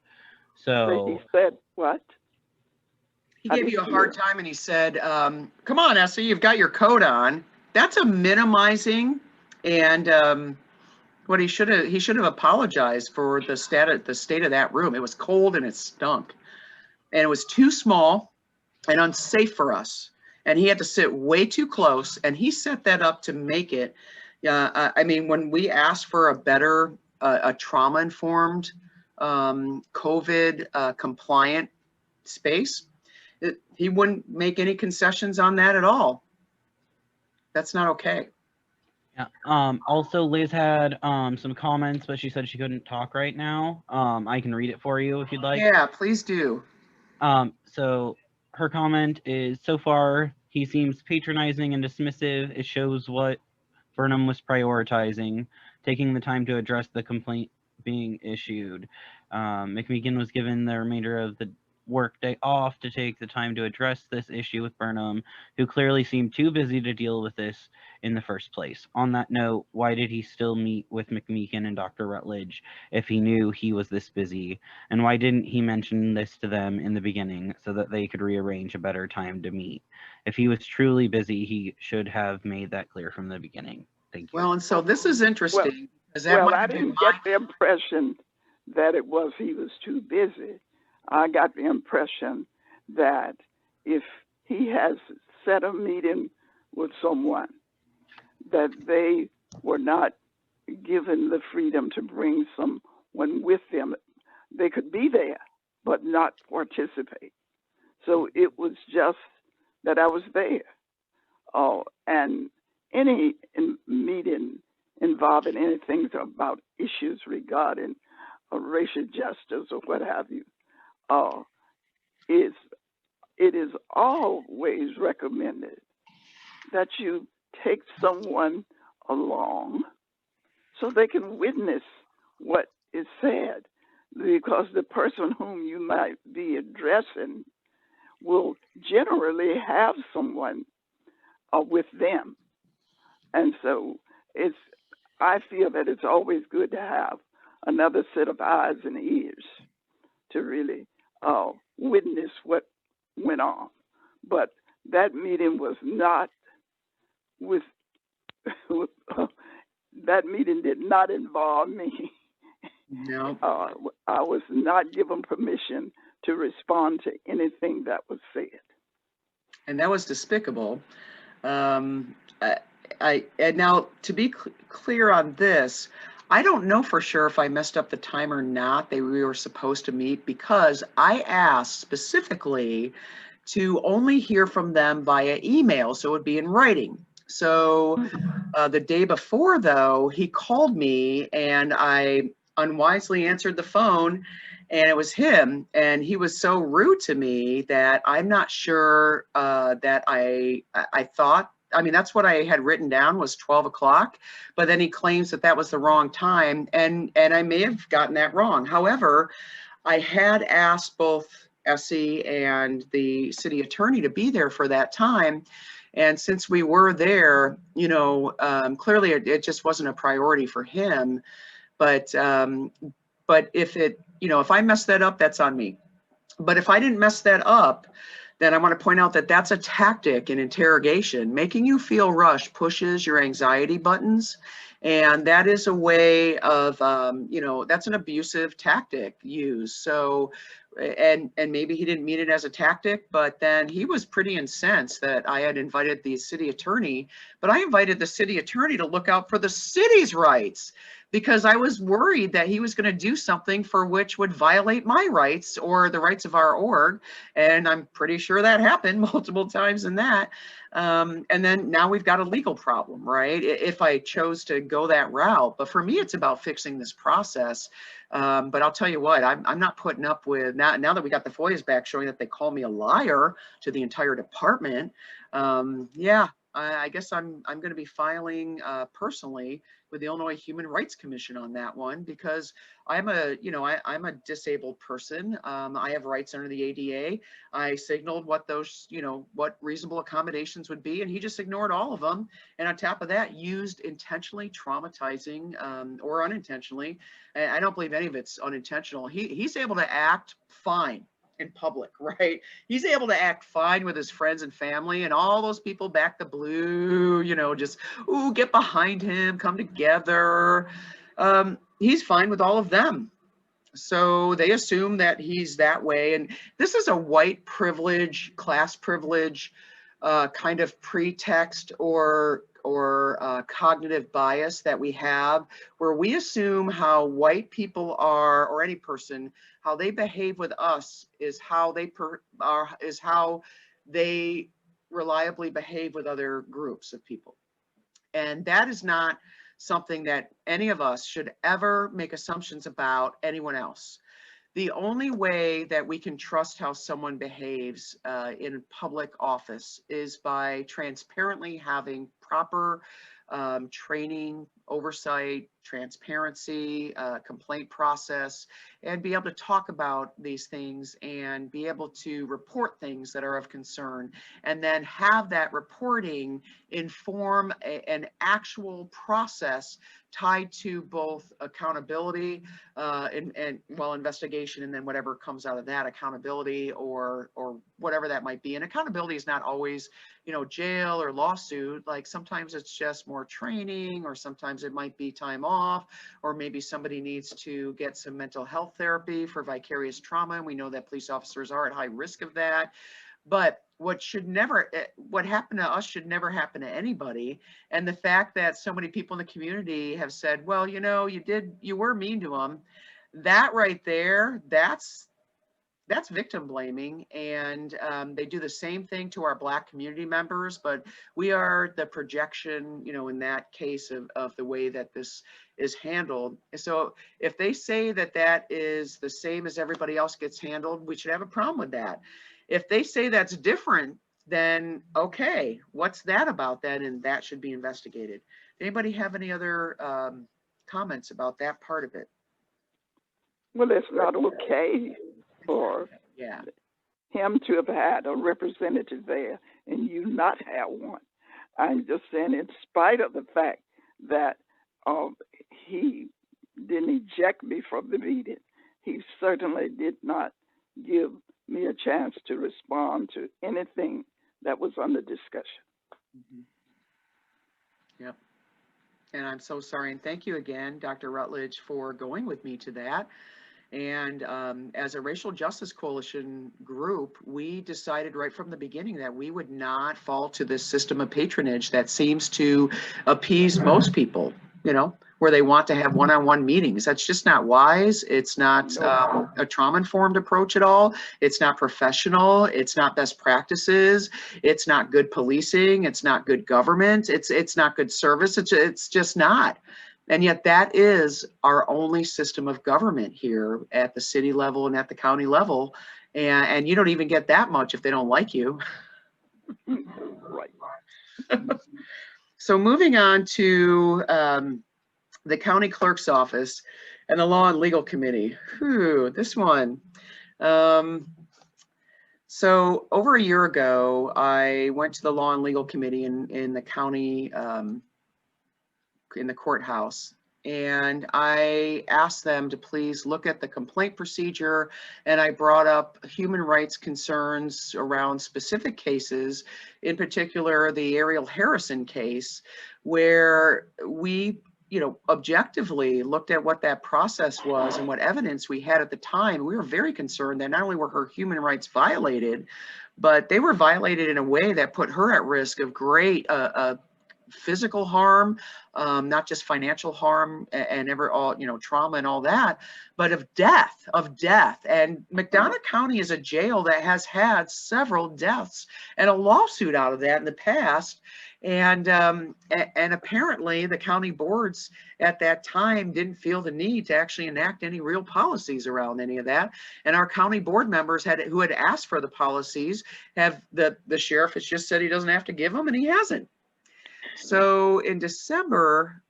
So he said what? He gave you a hard time, and he said, come on, Essie, you've got your coat on. That's a minimizing, and what he should have apologized for the state of that room. It was cold and it stunk, and it was too small and unsafe for us. And he had to sit way too close, and he set that up to make it. I mean, when we asked for a better, a trauma-informed, COVID compliant space, he wouldn't make any concessions on that at all. That's not okay. Yeah. Also, Liz had some comments, but she said she couldn't talk right now. I can read it for you if you'd like. Yeah, please do. So her comment is, so far he seems patronizing and dismissive. It shows what Burnham was prioritizing, taking the time to address the complaint being issued. McMeekin was given the remainder of the workday off to take the time to address this issue with Burnham, who clearly seemed too busy to deal with this in the first place. On that note, why did he still meet with McMeekin and Dr. Rutledge if he knew he was this busy? And why didn't he mention this to them in the beginning so that they could rearrange a better time to meet? If he was truly busy, he should have made that clear from the beginning. Thank you. Well, and so this is interesting. Well, I didn't get the impression that it was he was too busy. I got the impression that if he has set a meeting with someone, that they were not given the freedom to bring someone with them. They could be there, but not participate. So it was just that I was there. And any meeting involving anything about issues regarding racial justice or what have you, it is always recommended that you take someone along so they can witness what is said, because the person whom you might be addressing will generally have someone with them. And so I feel that it's always good to have another set of eyes and ears to really witness what went on. But that meeting was not that meeting did not involve me. No. I was not given permission to respond to anything that was said. And that was despicable. And now, to be clear on this, I don't know for sure if I messed up the time or not that we were supposed to meet, because I asked specifically to only hear from them via email, so it would be in writing. So the day before, though, he called me and I unwisely answered the phone, and it was him, and he was so rude to me that I'm not sure that I thought, I mean, that's what I had written down was 12 o'clock, but then he claims that that was the wrong time, and I may have gotten that wrong. However, I had asked both Essie and the city attorney to be there for that time. And since we were there, you know, clearly it just wasn't a priority for him. But if it, you know, if I messed that up, that's on me. But if I didn't mess that up, then I want to point out that that's a tactic in interrogation. Making you feel rushed pushes your anxiety buttons. And that is a way of, you know, that's an abusive tactic used. So, and maybe he didn't mean it as a tactic, but then he was pretty incensed that I had invited the city attorney, but I invited the city attorney to look out for the city's rights, because I was worried that he was going to do something for which would violate my rights or the rights of our org. And I'm pretty sure that happened multiple times in that. And then now we've got a legal problem, right? If I chose to go that route. But for me, it's about fixing this process. But I'll tell you what, I'm not putting up with, now that we got the FOIAs back showing that they call me a liar to the entire department. Yeah, I guess I'm going to be filing personally with the Illinois Human Rights Commission on that one, because I'm a, you know, I'm a disabled person. I have rights under the ADA. I signaled what those, you know, what reasonable accommodations would be, and he just ignored all of them. And on top of that, used intentionally traumatizing or unintentionally. And I don't believe any of it's unintentional. He's able to act fine in public, right? He's able to act fine with his friends and family, and all those people back the blue, you know, just, ooh, get behind him, come together. He's fine with all of them. So they assume that he's that way. And this is a white privilege, class privilege kind of pretext or cognitive bias that we have, where we assume how white people are, or any person, how they behave with us is how they reliably behave with other groups of people. And that is not something that any of us should ever make assumptions about anyone else. The only way that we can trust how someone behaves in public office is by transparently having proper training, oversight, transparency, complaint process, and be able to talk about these things and be able to report things that are of concern, and then have that reporting inform an actual process tied to both accountability and investigation, and then whatever comes out of that, accountability or whatever that might be. And accountability is not always, you know, jail or lawsuit. Like sometimes it's just more training, or sometimes it might be time off, or maybe somebody needs to get some mental health therapy for vicarious trauma. And we know that police officers are at high risk of that. But what happened to us should never happen to anybody. And the fact that so many people in the community have said, well, you know, you were mean to them, that right there, that's victim blaming. And they do the same thing to our Black community members, but we are the projection, you know, in that case of the way that this is handled. So if they say that that is the same as everybody else gets handled, we should have a problem with that. If they say that's different, then okay, what's that about then? And that should be investigated. Anybody have any other comments about that part of it? Well, it's not okay for him to have had a representative there and you not have one. I'm just saying, in spite of the fact that he didn't eject me from the meeting, he certainly did not give me a chance to respond to anything that was under discussion. Yep. And I'm so sorry. And thank you again, Dr. Rutledge, for going with me to that. And as a Racial Justice Coalition group, we decided right from the beginning that we would not fall to this system of patronage that seems to appease most people, you know, where they want to have one-on-one meetings. That's just not wise. It's not a trauma-informed approach at all. It's not professional. It's not best practices. It's not good policing. It's not good government. It's not good service. It's just not. And yet that is our only system of government here at the city level and at the county level. And you don't even get that much if they don't like you. Right. So moving on to the county clerk's office and the Law and Legal Committee. Whew, this one. So over a year ago, I went to the Law and Legal Committee in the county, in the courthouse, and I asked them to please look at the complaint procedure, and I brought up human rights concerns around specific cases, in particular the Ariel Harrison case, where we, you know, objectively looked at what that process was and what evidence we had at the time. We were very concerned that not only were her human rights violated, but they were violated in a way that put her at risk of great physical harm, not just financial harm and trauma and all that, but of death. And McDonough County is a jail that has had several deaths and a lawsuit out of that in the past. And apparently the county boards at that time didn't feel the need to actually enact any real policies around any of that. And our county board members who had asked for the policies, the sheriff has just said he doesn't have to give them, and he hasn't. So in December,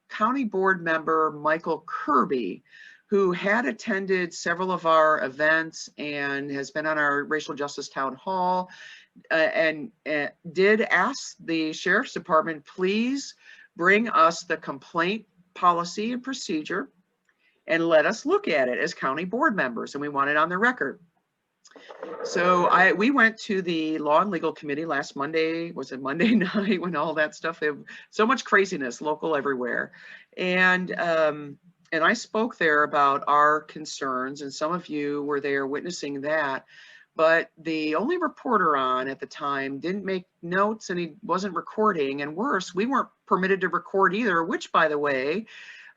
county board member Michael Kirby, who had attended several of our events and has been on our racial justice town hall, and did ask the sheriff's department, please bring us the complaint policy and procedure and let us look at it as county board members, and we want it on the record. So we went to the Law and Legal Committee last Monday. Was it Monday night when all that stuff, so much craziness local everywhere. And I spoke there about our concerns, and some of you were there witnessing that. But the only reporter on at the time didn't make notes, and he wasn't recording. And worse, we weren't permitted to record either, which, by the way,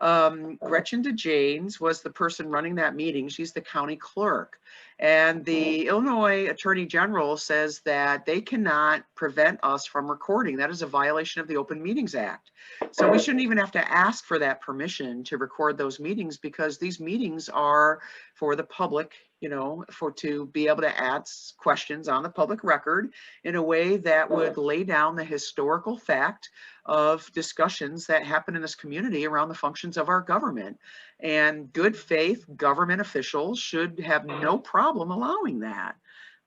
Gretchen DeJanes was the person running that meeting. She's the county clerk. And the Illinois Attorney General says that they cannot prevent us from recording. That is a violation of the Open Meetings Act. So we shouldn't even have to ask for that permission to record those meetings, because these meetings are for the public, you know, to be able to ask questions on the public record in a way that would lay down the historical fact of discussions that happen in this community around the functions of our government. And good faith government officials should have no problem allowing that,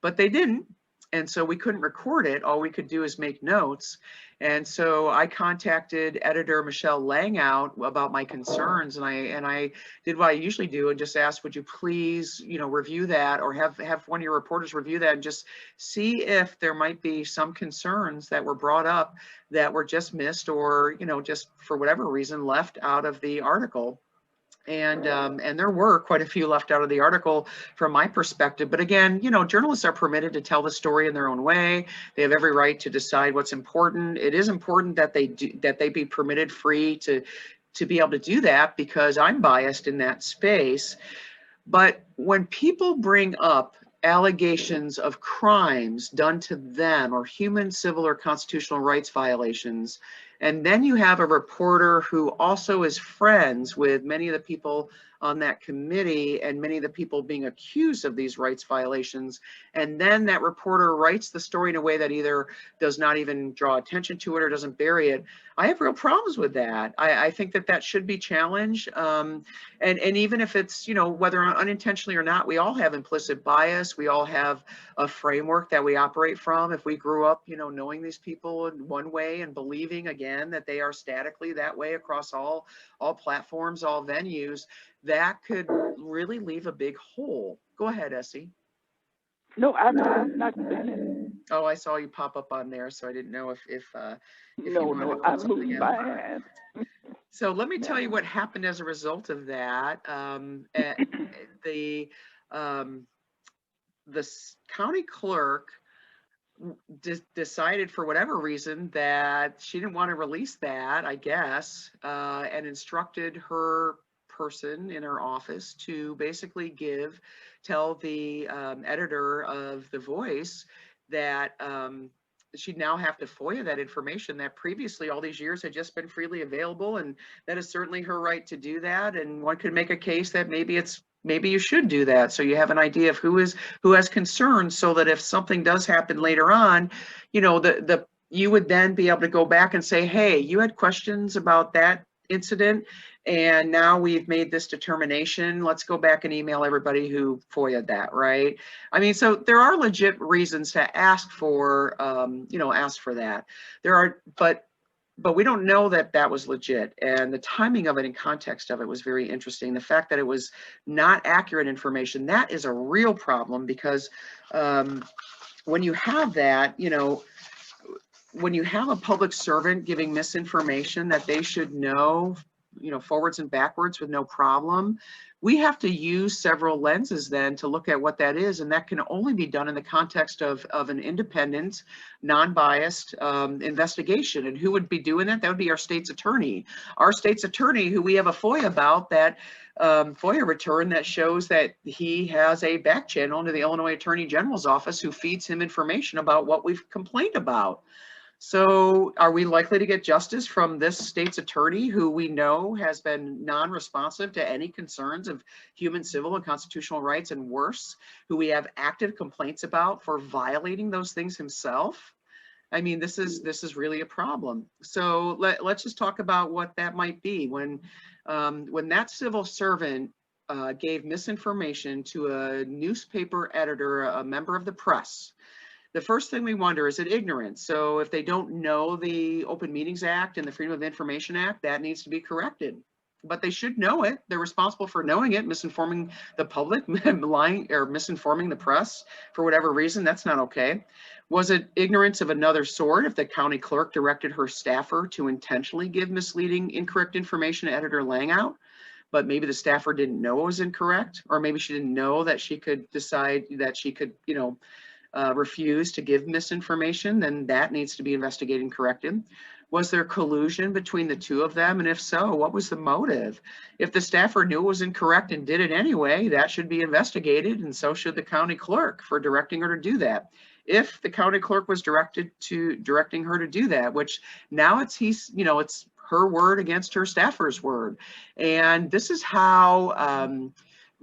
but they didn't. And so we couldn't record it. All we could do is make notes. And so I contacted editor Michelle Langout about my concerns, and I did what I usually do and just asked, would you please, you know, review that, or have one of your reporters review that and just see if there might be some concerns that were brought up that were just missed, or, you know, just for whatever reason left out of the article. And there were quite a few left out of the article from my perspective. But again, you know, journalists are permitted to tell the story in their own way. They have every right to decide what's important. It is important that they be permitted free to be able to do that, because I'm biased in that space. But when people bring up allegations of crimes done to them, or human, civil, or constitutional rights violations, and then you have a reporter who also is friends with many of the people on that committee and many of the people being accused of these rights violations. And then that reporter writes the story in a way that either does not even draw attention to it or doesn't bury it. I have real problems with that. I think that that should be challenged. And even if it's, whether unintentionally or not, we all have implicit bias. We all have a framework that we operate from. If we grew up, knowing these people in one way and believing again that they are statically that way across all platforms, all venues, that could really leave a big hole. Go ahead, Essie. No, I'm not finished. Oh, I saw you pop up on there, so I didn't know if No, I moved my hand. So let me tell you what happened as a result of that. The county clerk decided for whatever reason that she didn't want to release that, I guess, and instructed her person in her office to basically tell the editor of The Voice that she'd now have to FOIA that information that previously all these years had just been freely available, and that is certainly her right to do that. And one could make a case that maybe you should do that, so you have an idea of who has concerns, so that if something does happen later on, you would then be able to go back and say, hey, you had questions about that incident, and now we've made this determination. Let's go back and email everybody who FOIA'd that, right? I mean, so there are legit reasons to ask for, that. There are, but we don't know that that was legit, and the timing of it and context of it was very interesting. The fact that it was not accurate information, that is a real problem, because when you have that, when you have a public servant giving misinformation that they should know, forwards and backwards with no problem, we have to use several lenses then to look at what that is. And that can only be done in the context of an independent, non-biased investigation. And who would be doing that? That would be our state's attorney. Our state's attorney, who we have a FOIA about, that FOIA return that shows that he has a back channel into the Illinois Attorney General's office who feeds him information about what we've complained about. So are we likely to get justice from this state's attorney, who we know has been non-responsive to any concerns of human, civil, and constitutional rights, and worse, who we have active complaints about for violating those things himself? I mean, this is really a problem. So let's just talk about what that might be. When that civil servant gave misinformation to a newspaper editor, a member of the press, the first thing we wonder, is it ignorance? So if they don't know the Open Meetings Act and the Freedom of Information Act, that needs to be corrected. But they should know it. They're responsible for knowing it. Misinforming the public, lying, or misinforming the press for whatever reason, that's not okay. Was it ignorance of another sort if the county clerk directed her staffer to intentionally give misleading, incorrect information to Editor Langout? But maybe the staffer didn't know it was incorrect, or maybe she didn't know that she could decide that she could, refuse to give misinformation. Then that needs to be investigated and corrected. Was there collusion between the two of them? And if so, what was the motive? If the staffer knew it was incorrect and did it anyway, that should be investigated, and so should the county clerk for directing her to do that. If the county clerk was directing her to do that, which now it's her word against her staffer's word. And this is how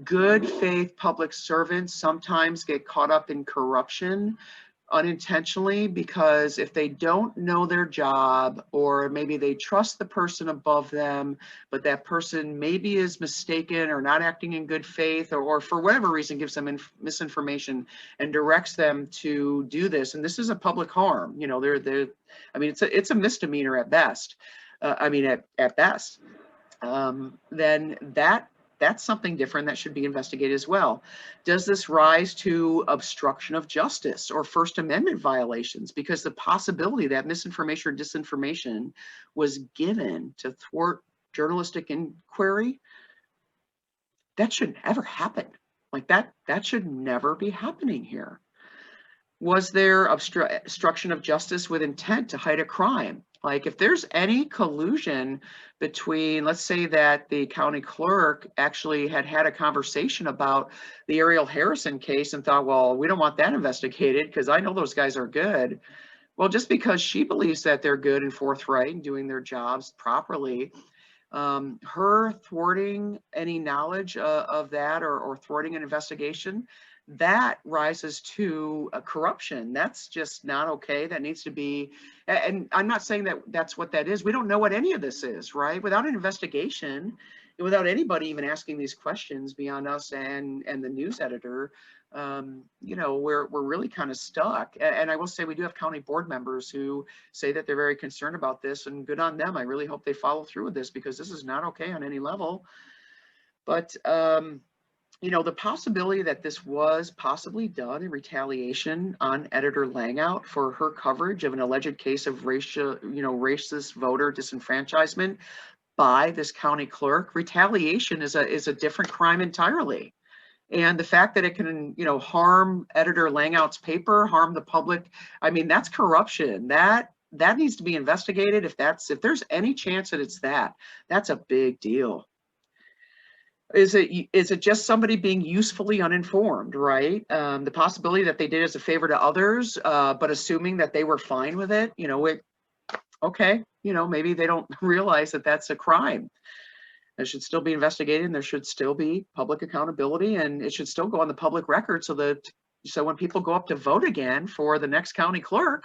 good faith public servants sometimes get caught up in corruption unintentionally, because if they don't know their job, or maybe they trust the person above them, but that person maybe is mistaken or not acting in good faith, or for whatever reason gives them misinformation and directs them to do this, and this is a public harm, it's a misdemeanor at best. At best, then that's something different that should be investigated as well. Does this rise to obstruction of justice or First Amendment violations? Because the possibility that misinformation or disinformation was given to thwart journalistic inquiry, that should never happen. Like that should never be happening here. Was there obstruction of justice with intent to hide a crime? Like if there's any collusion between, let's say that the county clerk actually had a conversation about the Ariel Harrison case and thought, well, we don't want that investigated because I know those guys are good. Well, just because she believes that they're good and forthright and doing their jobs properly, her thwarting any knowledge of that, or thwarting an investigation, that rises to corruption. That's just not okay. That needs to be, and I'm not saying that that's what that is. We don't know what any of this is, right? Without an investigation, without anybody even asking these questions beyond us and the news editor, you know, we're really kind of stuck. And I will say we do have county board members who say that they're very concerned about this, and good on them. I really hope they follow through with this, because this is not okay on any level. But you know, the possibility that this was possibly done in retaliation on Editor Langout for her coverage of an alleged case of racial, you know, racist voter disenfranchisement by this county clerk. Retaliation is a different crime entirely. And the fact that it can, you know, harm Editor Langout's paper, harm the public, I mean, that's corruption. That needs to be investigated. If there's any chance that it's that's a big deal. Is it just somebody being usefully uninformed, right? The possibility that they did as a favor to others, but assuming that they were fine with it, you know, okay, you know, maybe they don't realize that that's a crime. It should still be investigated, and there should still be public accountability, and it should still go on the public record, so when people go up to vote again for the next county clerk,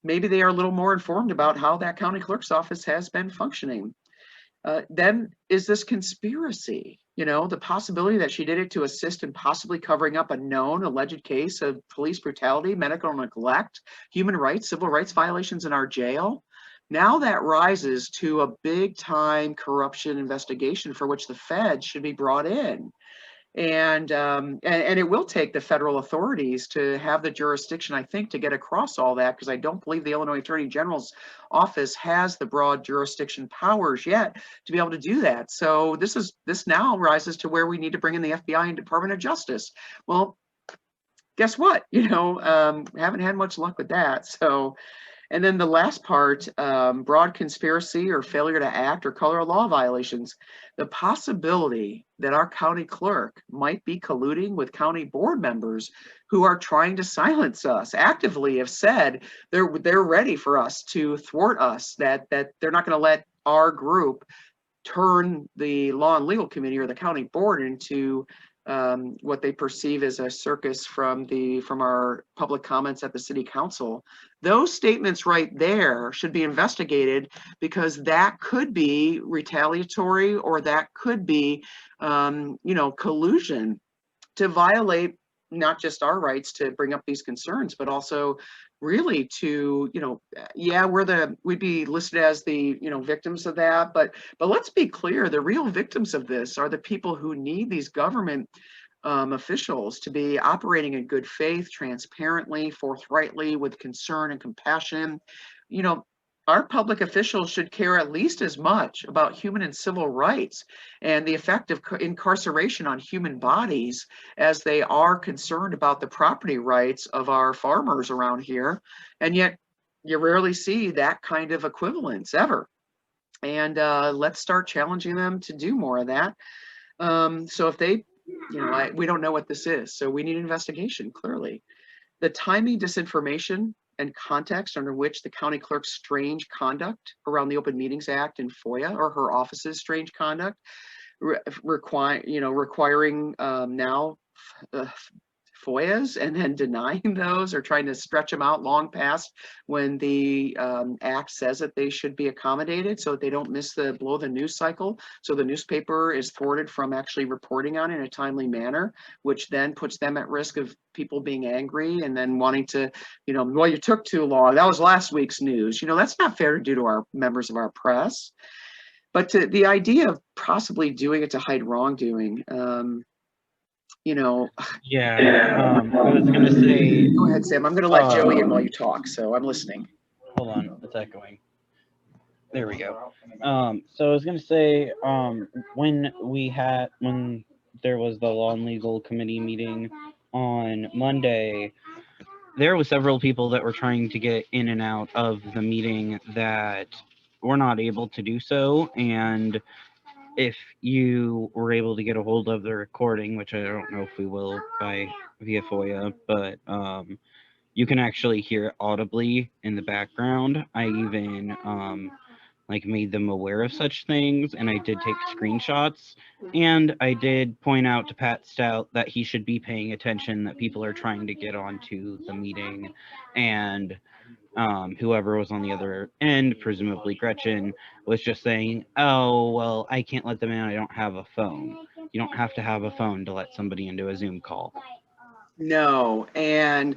maybe they are a little more informed about how that county clerk's office has been functioning. Then is this conspiracy? You know, the possibility that she did it to assist in possibly covering up a known alleged case of police brutality, medical neglect, human rights, civil rights violations in our jail. Now that rises to a big time corruption investigation for which the feds should be brought in. And it will take the federal authorities to have the jurisdiction, I think, to get across all that, because I don't believe the Illinois Attorney General's office has the broad jurisdiction powers yet to be able to do that. So this now rises to where we need to bring in the FBI and Department of Justice. Well, guess what? You know, haven't had much luck with that. So, and then the last part, broad conspiracy or failure to act or color of law violations. The possibility that our county clerk might be colluding with county board members who are trying to silence us, actively have said they're ready for us to thwart us, that they're not going to let our group turn the Law and Legal Committee or the county board into what they perceive as a circus from our public comments at the city council. Those statements right there should be investigated, because that could be retaliatory, or that could be, you know, collusion to violate not just our rights to bring up these concerns, but also really to, you know, yeah, we'd be listed as the, you know, victims of that, but let's be clear, the real victims of this are the people who need these government officials to be operating in good faith, transparently, forthrightly, with concern and compassion. You know, our public officials should care at least as much about human and civil rights and the effect of incarceration on human bodies as they are concerned about the property rights of our farmers around here. And yet you rarely see that kind of equivalence ever. And let's start challenging them to do more of that. So if they, you know, we don't know what this is, so we need investigation, clearly. The timing, disinformation, and context under which the county clerk's strange conduct around the Open Meetings Act and FOIA, or her office's strange conduct, requiring now FOIAs and then denying those, or trying to stretch them out long past when the act says that they should be accommodated so that they don't miss blow the news cycle. So the newspaper is thwarted from actually reporting on it in a timely manner, which then puts them at risk of people being angry and then wanting to, you know, well, you took too long. That was last week's news. You know, that's not fair to do to our members of our press. But the idea of possibly doing it to hide wrongdoing, you know. Yeah, I was gonna say. Go ahead, Sam. I'm gonna let Joey in while you talk, so I'm listening. Hold on, it's echoing. There we go. So I was gonna say, when there was the Law and Legal Committee meeting on Monday, there were several people that were trying to get in and out of the meeting that were not able to do so, and if you were able to get a hold of the recording, which I don't know if we will via FOIA, but you can actually hear it audibly in the background. I even like made them aware of such things, and I did take screenshots, and I did point out to Pat Stout that he should be paying attention, that people are trying to get onto the meeting, and whoever was on the other end, presumably Gretchen, was just saying, oh, well, I can't let them in, I don't have a phone. You don't have to have a phone to let somebody into a Zoom call. No, and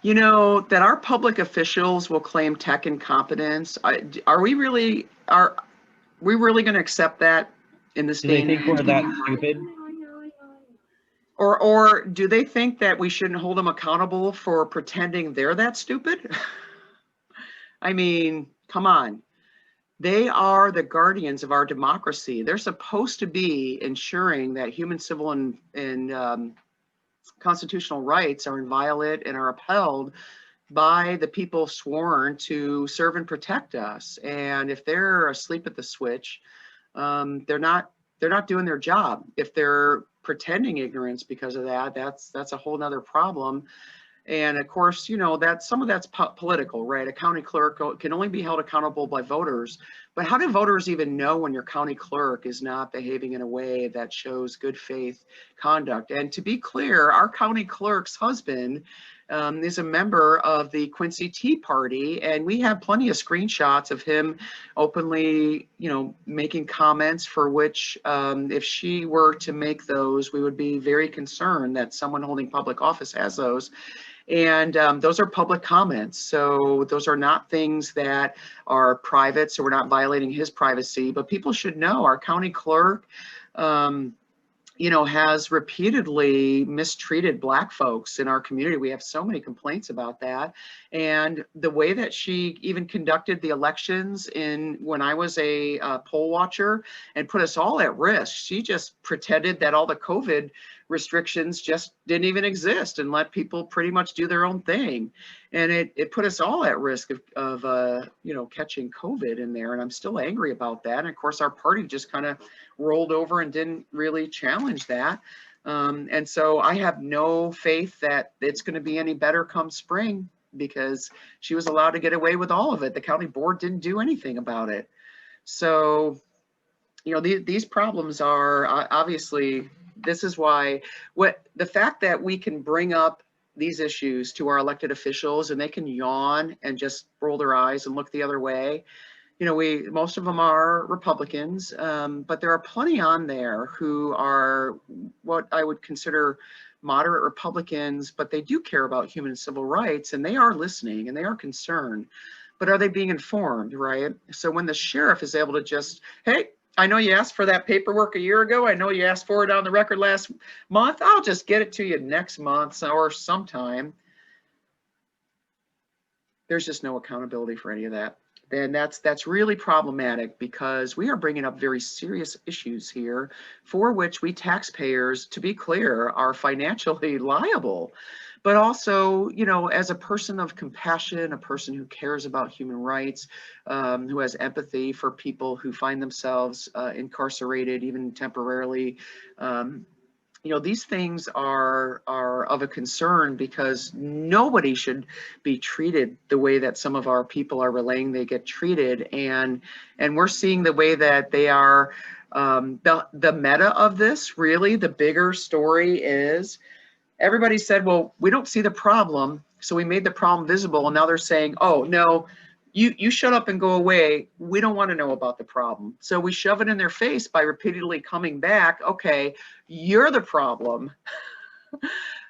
you know that our public officials will claim tech incompetence. Are we really going to accept that in this Do day they and think age? we're that stupid? Or do they think that we shouldn't hold them accountable for pretending they're that stupid? I mean, come on. They are the guardians of our democracy. They're supposed to be ensuring that human, civil, and constitutional rights are inviolate and are upheld by the people sworn to serve and protect us. And if they're asleep at the switch, they're not doing their job. If they're pretending ignorance because of that, that's a whole nother problem. And of course, you know, that some of that's political, right? A county clerk can only be held accountable by voters. But how do voters even know when your county clerk is not behaving in a way that shows good faith conduct? And to be clear, our county clerk's husband is a member of the Quincy Tea Party, and we have plenty of screenshots of him openly, you know, making comments for which, if she were to make those, we would be very concerned that someone holding public office has those. And those are public comments. So those are not things that are private. So we're not violating his privacy, but people should know our county clerk, you know, has repeatedly mistreated Black folks in our community. We have so many complaints about that. And the way that she even conducted the elections when I was a poll watcher and put us all at risk, she just pretended that all the COVID restrictions just didn't even exist and let people pretty much do their own thing. And it put us all at risk of you know, catching COVID in there. And I'm still angry about that. And of course, our party just kind of rolled over and didn't really challenge that. And so I have no faith that it's going to be any better come spring, because she was allowed to get away with all of it. The county board didn't do anything about it. So, you know, these problems are obviously, this is why the fact that we can bring up these issues to our elected officials and they can yawn and just roll their eyes and look the other way. You know, most of them are Republicans, but there are plenty on there who are what I would consider moderate Republicans, but they do care about human and civil rights, and they are listening and they are concerned. But are they being informed, right? So when the sheriff is able to just, hey, I know you asked for that paperwork a year ago. I know you asked for it on the record last month. I'll just get it to you next month or sometime. There's just no accountability for any of that. And that's really problematic, because we are bringing up very serious issues here for which we taxpayers, to be clear, are financially liable. But also, you know, as a person of compassion, a person who cares about human rights, who has empathy for people who find themselves incarcerated, even temporarily, you know, these things are of a concern, because nobody should be treated the way that some of our people are relaying they get treated. And we're seeing the way that they are, the meta of this, really, the bigger story is, everybody said, well, we don't see the problem, so we made the problem visible. And now they're saying, oh, no, you shut up and go away. We don't want to know about the problem. So we shove it in their face by repeatedly coming back. Okay, you're the problem.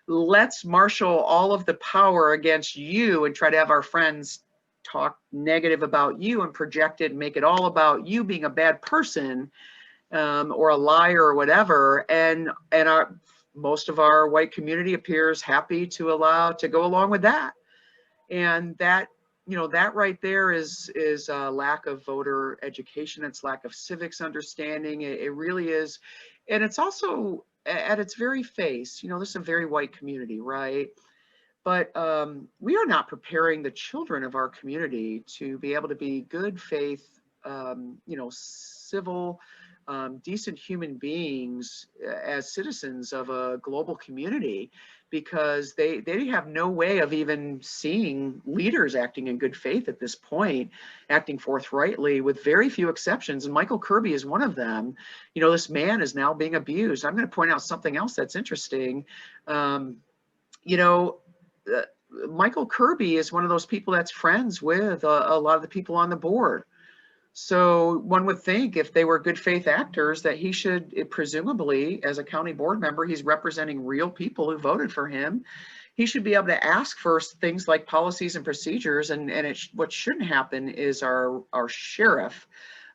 Let's marshal all of the power against you and try to have our friends talk negative about you and project it and make it all about you being a bad person, or a liar or whatever. And most of our white community appears happy to go along with that. And that, you know, that right there is a lack of voter education. It's lack of civics understanding. It really is. And it's also, at its very face, you know, this is a very white community, right? But we are not preparing the children of our community to be able to be good faith, you know, civil, decent human beings as citizens of a global community, because they have no way of even seeing leaders acting in good faith at this point, acting forthrightly with very few exceptions. And Michael Kirby is one of them. You know, this man is now being abused. I'm going to point out something else that's interesting. You know, Michael Kirby is one of those people that's friends with a lot of the people on the board. So one would think if they were good faith actors that he should, presumably as a county board member, he's representing real people who voted for him. He should be able to ask for things like policies and procedures. And what shouldn't happen is our sheriff,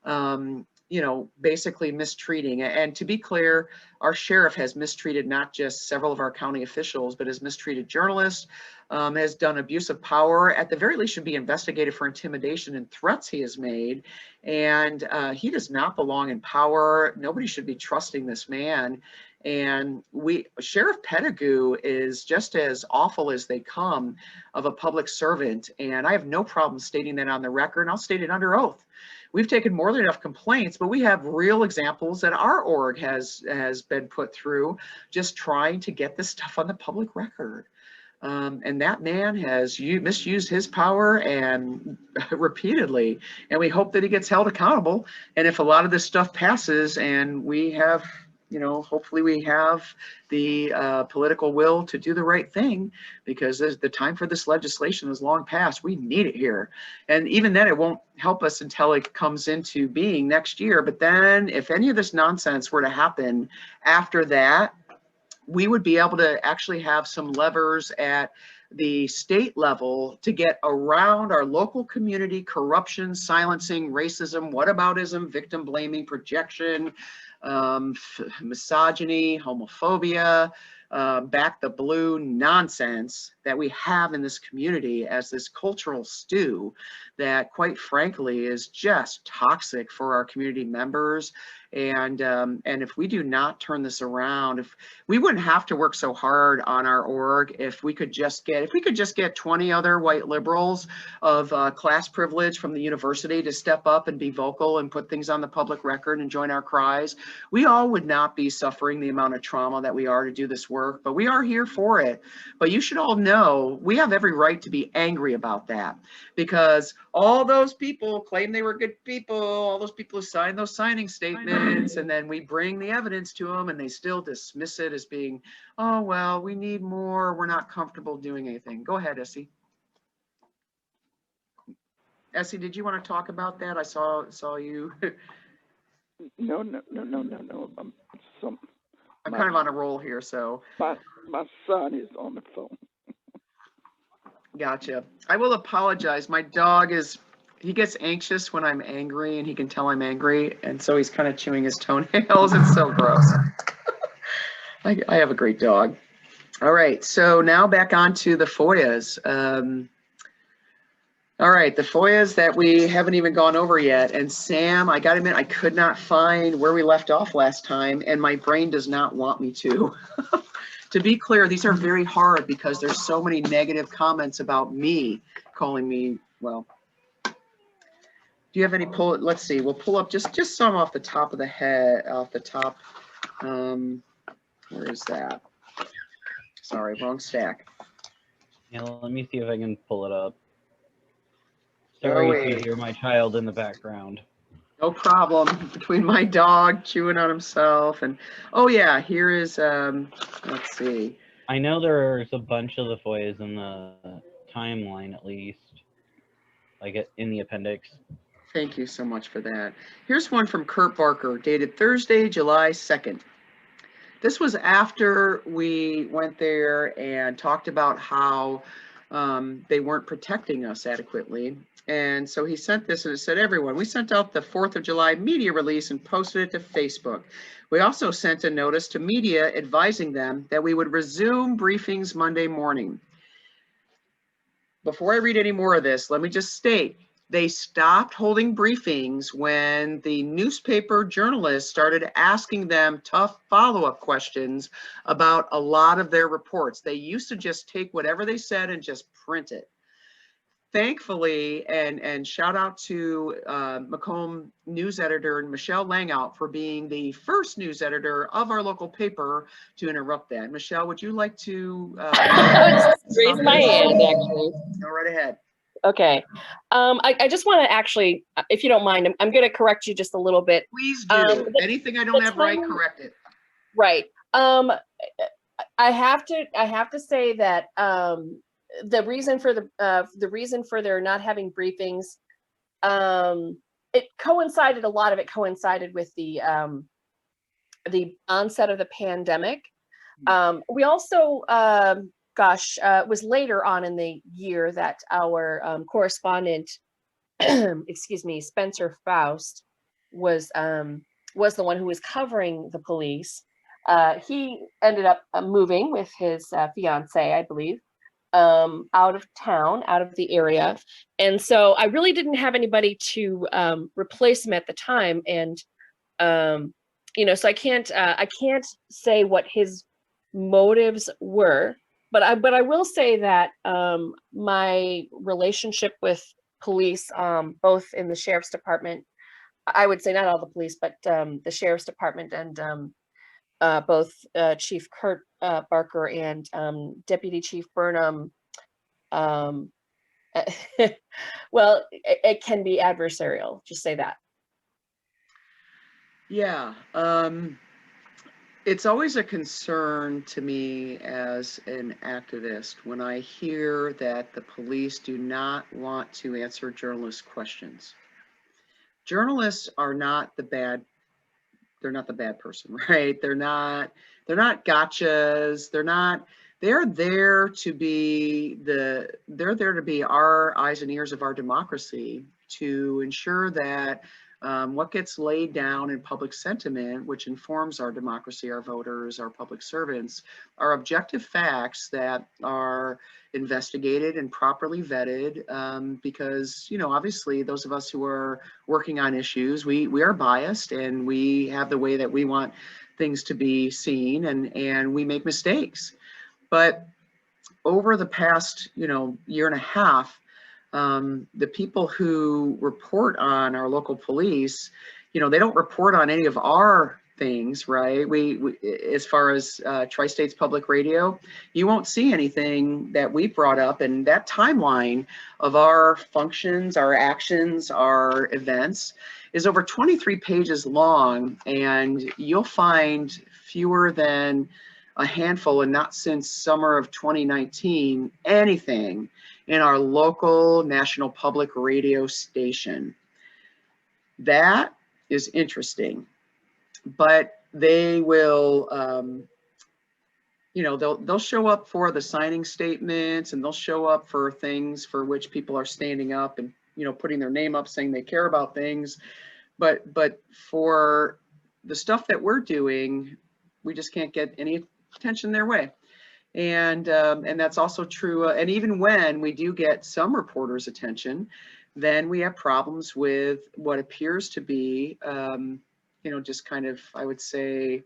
you know, basically mistreating. And to be clear, our sheriff has mistreated not just several of our county officials, but has mistreated journalists, has done abuse of power, at the very least should be investigated for intimidation and threats he has made. And he does not belong in power. Nobody should be trusting this man. And Sheriff Pettigrew is just as awful as they come of a public servant. And I have no problem stating that on the record, and I'll state it under oath. We've taken more than enough complaints, but we have real examples that our org has been put through just trying to get this stuff on the public record. And that man has misused his power and repeatedly, and we hope that he gets held accountable. And if a lot of this stuff passes and we have, you know, hopefully we have the political will to do the right thing, because the time for this legislation is long past. We need it here. And even then it won't help us until it comes into being next year. But then if any of this nonsense were to happen after that, we would be able to actually have some levers at the state level to get around our local community corruption, silencing, racism, whataboutism, victim blaming, projection, misogyny, homophobia, back the blue nonsense that we have in this community as this cultural stew that, quite frankly, is just toxic for our community members. And if we do not turn this around, if we wouldn't have to work so hard on our org if we could just get 20 other white liberals of class privilege from the university to step up and be vocal and put things on the public record and join our cries, we all would not be suffering the amount of trauma that we are to do this work. But we are here for it. But you should all know we have every right to be angry about that, because all those people claim they were good people, all those people who signed those signing statements, and then we bring the evidence to them and they still dismiss it as being, oh, well, we need more, we're not comfortable doing anything. Go ahead, Essie. Essie, did you want to talk about that? I saw you. No. I'm kind of on a roll here, so. My son is on the phone. Gotcha. I will apologize. My dog he gets anxious when I'm angry, and he can tell I'm angry, and so he's kind of chewing his toenails. It's so gross. I have a great dog. All right, so now back on to the FOIAs. All right, the FOIAs that we haven't even gone over yet. And Sam, I gotta admit, I could not find where we left off last time, and my brain does not want me to. To be clear, these are very hard because there's so many negative comments about me, calling me, well, do you have any let's see, we'll pull up just some off the top of the head, off the top. Where is that? Sorry, wrong stack. Yeah, let me see if I can pull it up. Sorry if you hear my child in the background. No problem. Between my dog chewing on himself and, oh yeah, here is, let's see. I know there's a bunch of the FOIAs in the timeline, at least, like in the appendix. Thank you so much for that. Here's one from Kurt Barker, dated Thursday, July 2nd. This was after we went there and talked about how they weren't protecting us adequately. And so he sent this, and it said, everyone, we sent out the 4th of July media release and posted it to Facebook. We also sent a notice to media advising them that we would resume briefings Monday morning. Before I read any more of this, let me just state, they stopped holding briefings when the newspaper journalists started asking them tough follow-up questions about a lot of their reports. They used to just take whatever they said and just print it. thankfully, and shout out to Macomb news editor Michelle Langout for being the first news editor of our local paper to interrupt that. Michelle, would you like to raise my hand, actually? Go right ahead. Okay. I just want to actually, if you don't mind, I'm going to correct you just a little bit. Please do. Anything I don't have right, correct it. Right. I have to say that the reason for their not having briefings, it coincided, a lot of it coincided with the onset of the pandemic. We also, it was later on in the year that our correspondent, excuse me, Spencer Faust was the one who was covering the police. He ended up moving with his fiance, I believe, out of town, out of the area. And so I really didn't have anybody to replace him at the time. And, so I can't say what his motives were, but I will say that my relationship with police, both in the sheriff's department, I would say not all the police, but the sheriff's department and both Chief Kurt Barker and Deputy Chief Burnham, well, it can be adversarial, just say that. Yeah, it's always a concern to me as an activist when I hear that the police do not want to answer journalists' questions. Journalists are not the bad, they're not the bad person, right? They're not gotchas. They're there to be our eyes and ears of our democracy, to ensure that what gets laid down in public sentiment, which informs our democracy, our voters, our public servants, are objective facts that are investigated and properly vetted, because, obviously those of us who are working on issues, we are biased and we have the way that we want things to be seen, and we make mistakes. But over the past, year and a half, the people who report on our local police, they don't report on any of our things, right? We as far as Tri-States Public Radio, you won't see anything that we brought up, and that timeline of our functions, our actions, our events is over 23 pages long, and you'll find fewer than a handful, and not since summer of 2019, anything in our local national public radio station. That is interesting, but they will, they'll show up for the signing statements, and they'll show up for things for which people are standing up and, putting their name up saying they care about things. But for the stuff that we're doing, we just can't get any attention their way. And that's also true. And even when we do get some reporters' attention, then we have problems with what appears to be, just kind of, I would say,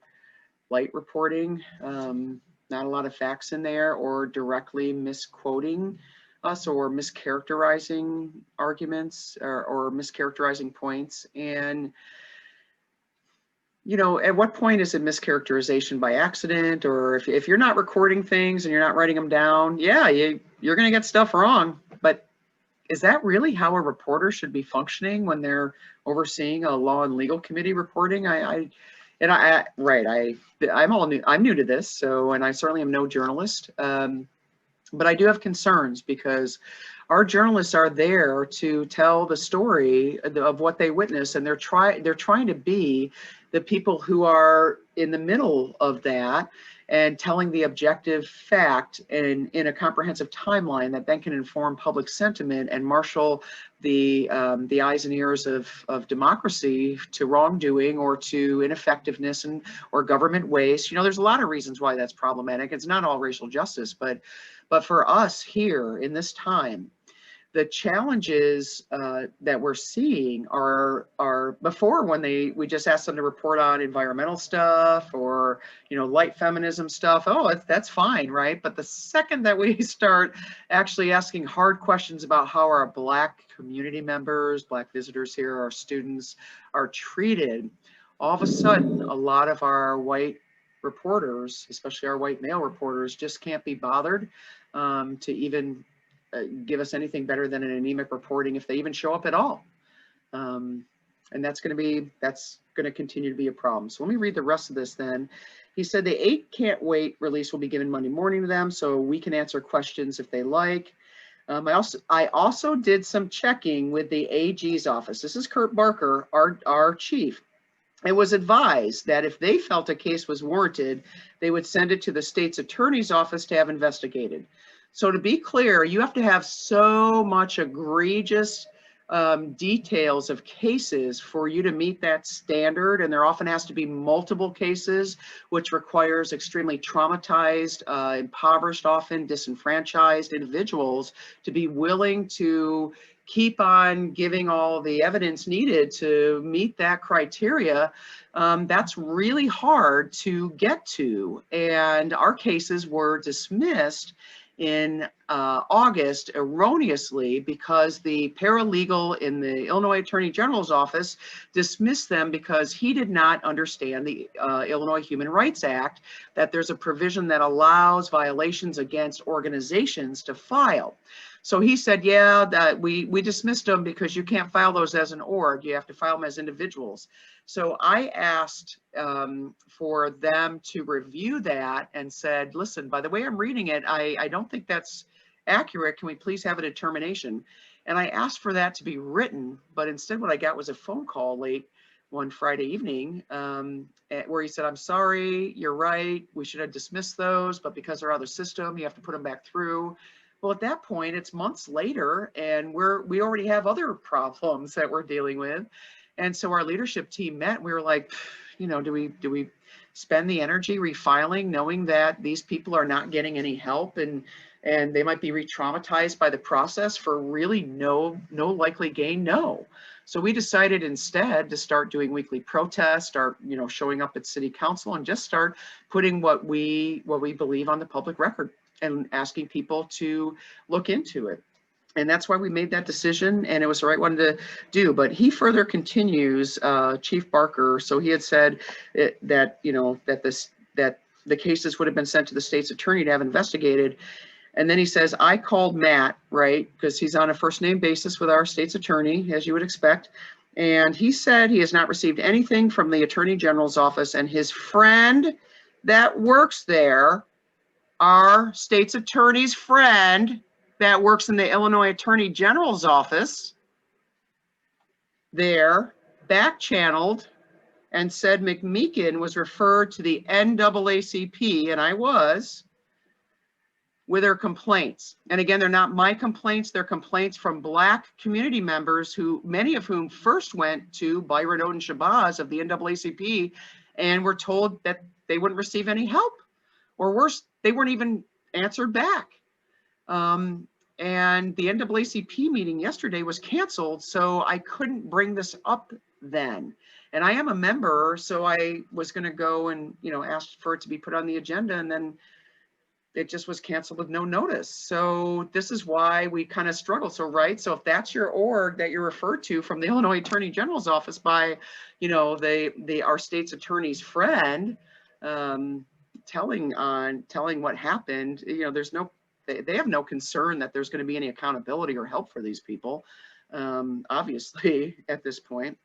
light reporting, not a lot of facts in there, or directly misquoting us, or mischaracterizing arguments, or mischaracterizing points. And at what point is it mischaracterization by accident? Or if you're not recording things and you're not writing them down, yeah, you're going to get stuff wrong. But is that really how a reporter should be functioning when they're overseeing a law and legal committee reporting? I'm new to this, so, and I certainly am no journalist, but I do have concerns, because our journalists are there to tell the story of what they witness, and they're trying to be the people who are in the middle of that and telling the objective fact in a comprehensive timeline that then can inform public sentiment and marshal the eyes and ears of democracy to wrongdoing or to ineffectiveness or government waste. There's a lot of reasons why that's problematic. It's not all racial justice, but for us here in this time, The challenges that we're seeing are before, when we just asked them to report on environmental stuff or, you know, light feminism stuff. Oh, that's fine, right? But the second that we start actually asking hard questions about how our Black community members, Black visitors here, our students are treated, all of a sudden, a lot of our white reporters, especially our white male reporters, just can't be bothered to even give us anything better than an anemic reporting, if they even show up at all. And that's going to continue to be a problem. So let me read the rest of this then. He said the 8 can't wait release will be given Monday morning to them, so we can answer questions if they like. I also did some checking with the AG's office. This is Kurt Barker, our chief. It was advised that if they felt a case was warranted, they would send it to the state's attorney's office to have investigated. So to be clear, you have to have so much egregious details of cases for you to meet that standard. And there often has to be multiple cases, which requires extremely traumatized, impoverished, often disenfranchised individuals to be willing to keep on giving all the evidence needed to meet that criteria. That's really hard to get to. And our cases were dismissed in August erroneously because the paralegal in the Illinois Attorney General's office dismissed them because he did not understand the Illinois Human Rights Act, that there's a provision that allows violations against organizations to file. So he said, yeah, that we dismissed them because you can't file those as an org, you have to file them as individuals. So I asked for them to review that and said, listen, by the way I'm reading it, I don't think that's accurate. Can we please have a determination? And I asked for that to be written, but instead what I got was a phone call late one Friday evening where he said, I'm sorry, you're right, we should have dismissed those, but because they're out of the system, you have to put them back through. Well, at that point, it's months later, and we already have other problems that we're dealing with. And so our leadership team met, and we were like, you know, do we spend the energy refiling, knowing that these people are not getting any help and they might be re-traumatized by the process for really no likely gain? No. So we decided instead to start doing weekly protests, start, you know, showing up at city council and just start putting what we believe on the public record and asking people to look into it. And that's why we made that decision, and it was the right one to do. But he further continues, Chief Barker, so he had said that, you know, that the cases would have been sent to the state's attorney to have investigated. And then he says, I called Matt, right, because he's on a first name basis with our state's attorney, as you would expect. And he said he has not received anything from the Attorney General's office, and his friend that works there, our state's attorney's friend that works in the Illinois Attorney General's office there, back-channeled and said McMeekin was referred to the NAACP, and I was, with her complaints. And again, they're not my complaints, they're complaints from Black community members, who many of whom first went to Byron Odin Shabazz of the NAACP and were told that they wouldn't receive any help, or worse, they weren't even answered back. And the NAACP meeting yesterday was canceled, so I couldn't bring this up then. And I am a member, so I was going to go and, you know, ask for it to be put on the agenda, and then it just was canceled with no notice. So this is why we kind of struggle. So, right, so if that's your org that you're referred to from the Illinois Attorney General's office by, you know, our state's attorney's friend, telling what happened, you know, they have no concern that there's going to be any accountability or help for these people, obviously, at this point.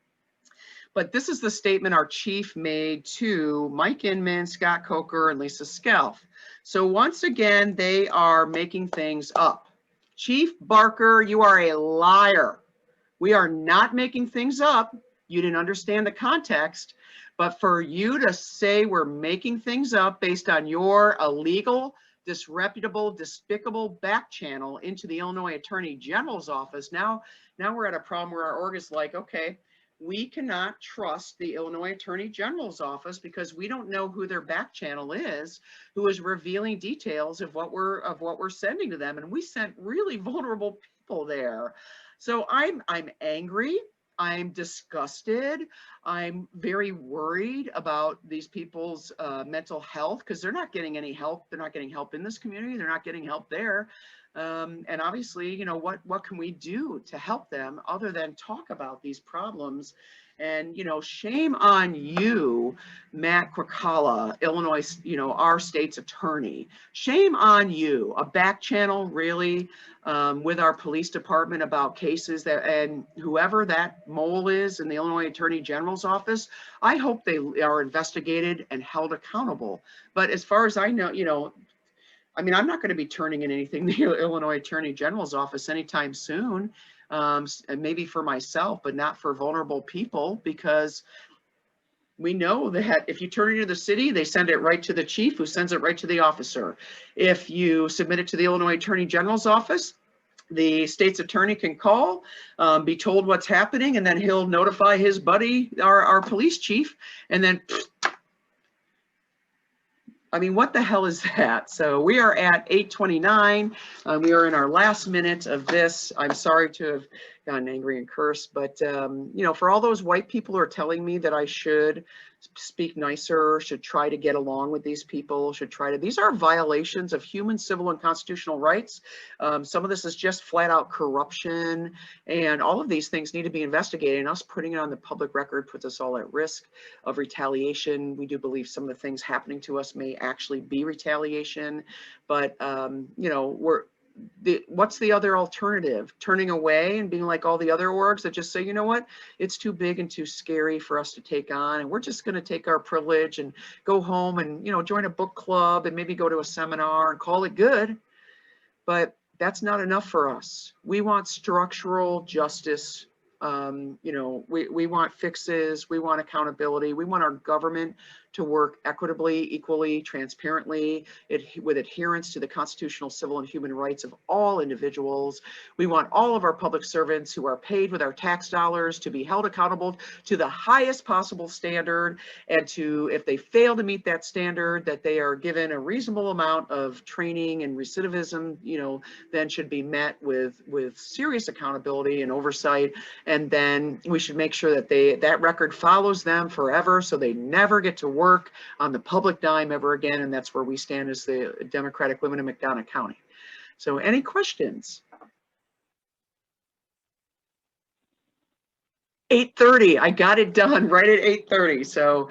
But this is the statement our chief made to Mike Inman, Scott Coker, and Lisa Skelf. So once again, they are making things up. Chief Barker, you are a liar. We are not making things up. You didn't understand the context. But for you to say we're making things up based on your illegal, disreputable, despicable back channel into the Illinois Attorney General's office, now we're at a problem where our org is like, okay, we cannot trust the Illinois Attorney General's office because we don't know who their back channel is, who is revealing details of what we're sending to them. And we sent really vulnerable people there. So I'm angry. I'm disgusted. I'm very worried about these people's mental health because they're not getting any help. They're not getting help in this community. They're not getting help there. And obviously, you know, what can we do to help them other than talk about these problems? And, you know, shame on you, Matt Quicala, Illinois, you know, our state's attorney. Shame on you, a back channel really with our police department about cases that, and whoever that mole is in the Illinois Attorney General's office, I hope they are investigated and held accountable. But as far as I know, you know, I mean, I'm not going to be turning in anything to the Illinois Attorney General's office anytime soon, and maybe for myself, but not for vulnerable people, because we know that if you turn it into the city, they send it right to the chief, who sends it right to the officer. If you submit it to the Illinois Attorney General's office, the state's attorney can call, be told what's happening, and then he'll notify his buddy, our police chief, and then I mean, what the hell is that? So we are at 8:29. We are in our last minute of this. I'm sorry to have gotten angry and cursed, but you know, for all those white people who are telling me that I should speak nicer, should try to get along with these people, should try to, these are violations of human, civil, and constitutional rights. Some of this is just flat out corruption, and all of these things need to be investigated, and us putting it on the public record puts us all at risk of retaliation. We do believe some of the things happening to us may actually be retaliation, but you know, what's the other alternative? Turning away and being like all the other orgs that just say, you know what, it's too big and too scary for us to take on, and we're just going to take our privilege and go home and, you know, join a book club and maybe go to a seminar and call it good. But that's not enough for us. We want structural justice. You know, we want fixes, we want accountability, we want our government to work equitably, equally, transparently, with adherence to the constitutional, civil, and human rights of all individuals. We want all of our public servants who are paid with our tax dollars to be held accountable to the highest possible standard, and to, if they fail to meet that standard, that they are given a reasonable amount of training, and recidivism, you know, then should be met with serious accountability and oversight. And then we should make sure that that record follows them forever, so they never get to work on the public dime ever again. And that's where we stand as the Democratic women in McDonough County. So any questions? 8:30, I got it done right at 8:30. So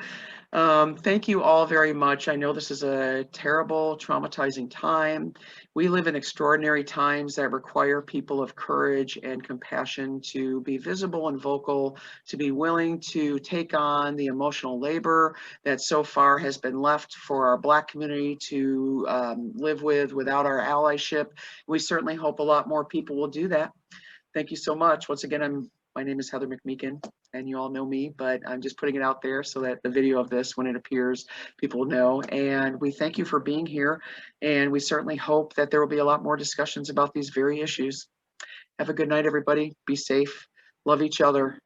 thank you all very much. I know this is a terrible, traumatizing time. We live in extraordinary times that require people of courage and compassion to be visible and vocal, to be willing to take on the emotional labor that so far has been left for our Black community to live without our allyship. We certainly hope a lot more people will do that. Thank you so much. Once again, my name is Heather McMeekin, and you all know me, but I'm just putting it out there so that the video of this, when it appears, people know. And we thank you for being here, and we certainly hope that there will be a lot more discussions about these very issues. Have a good night, everybody. Be safe. Love each other.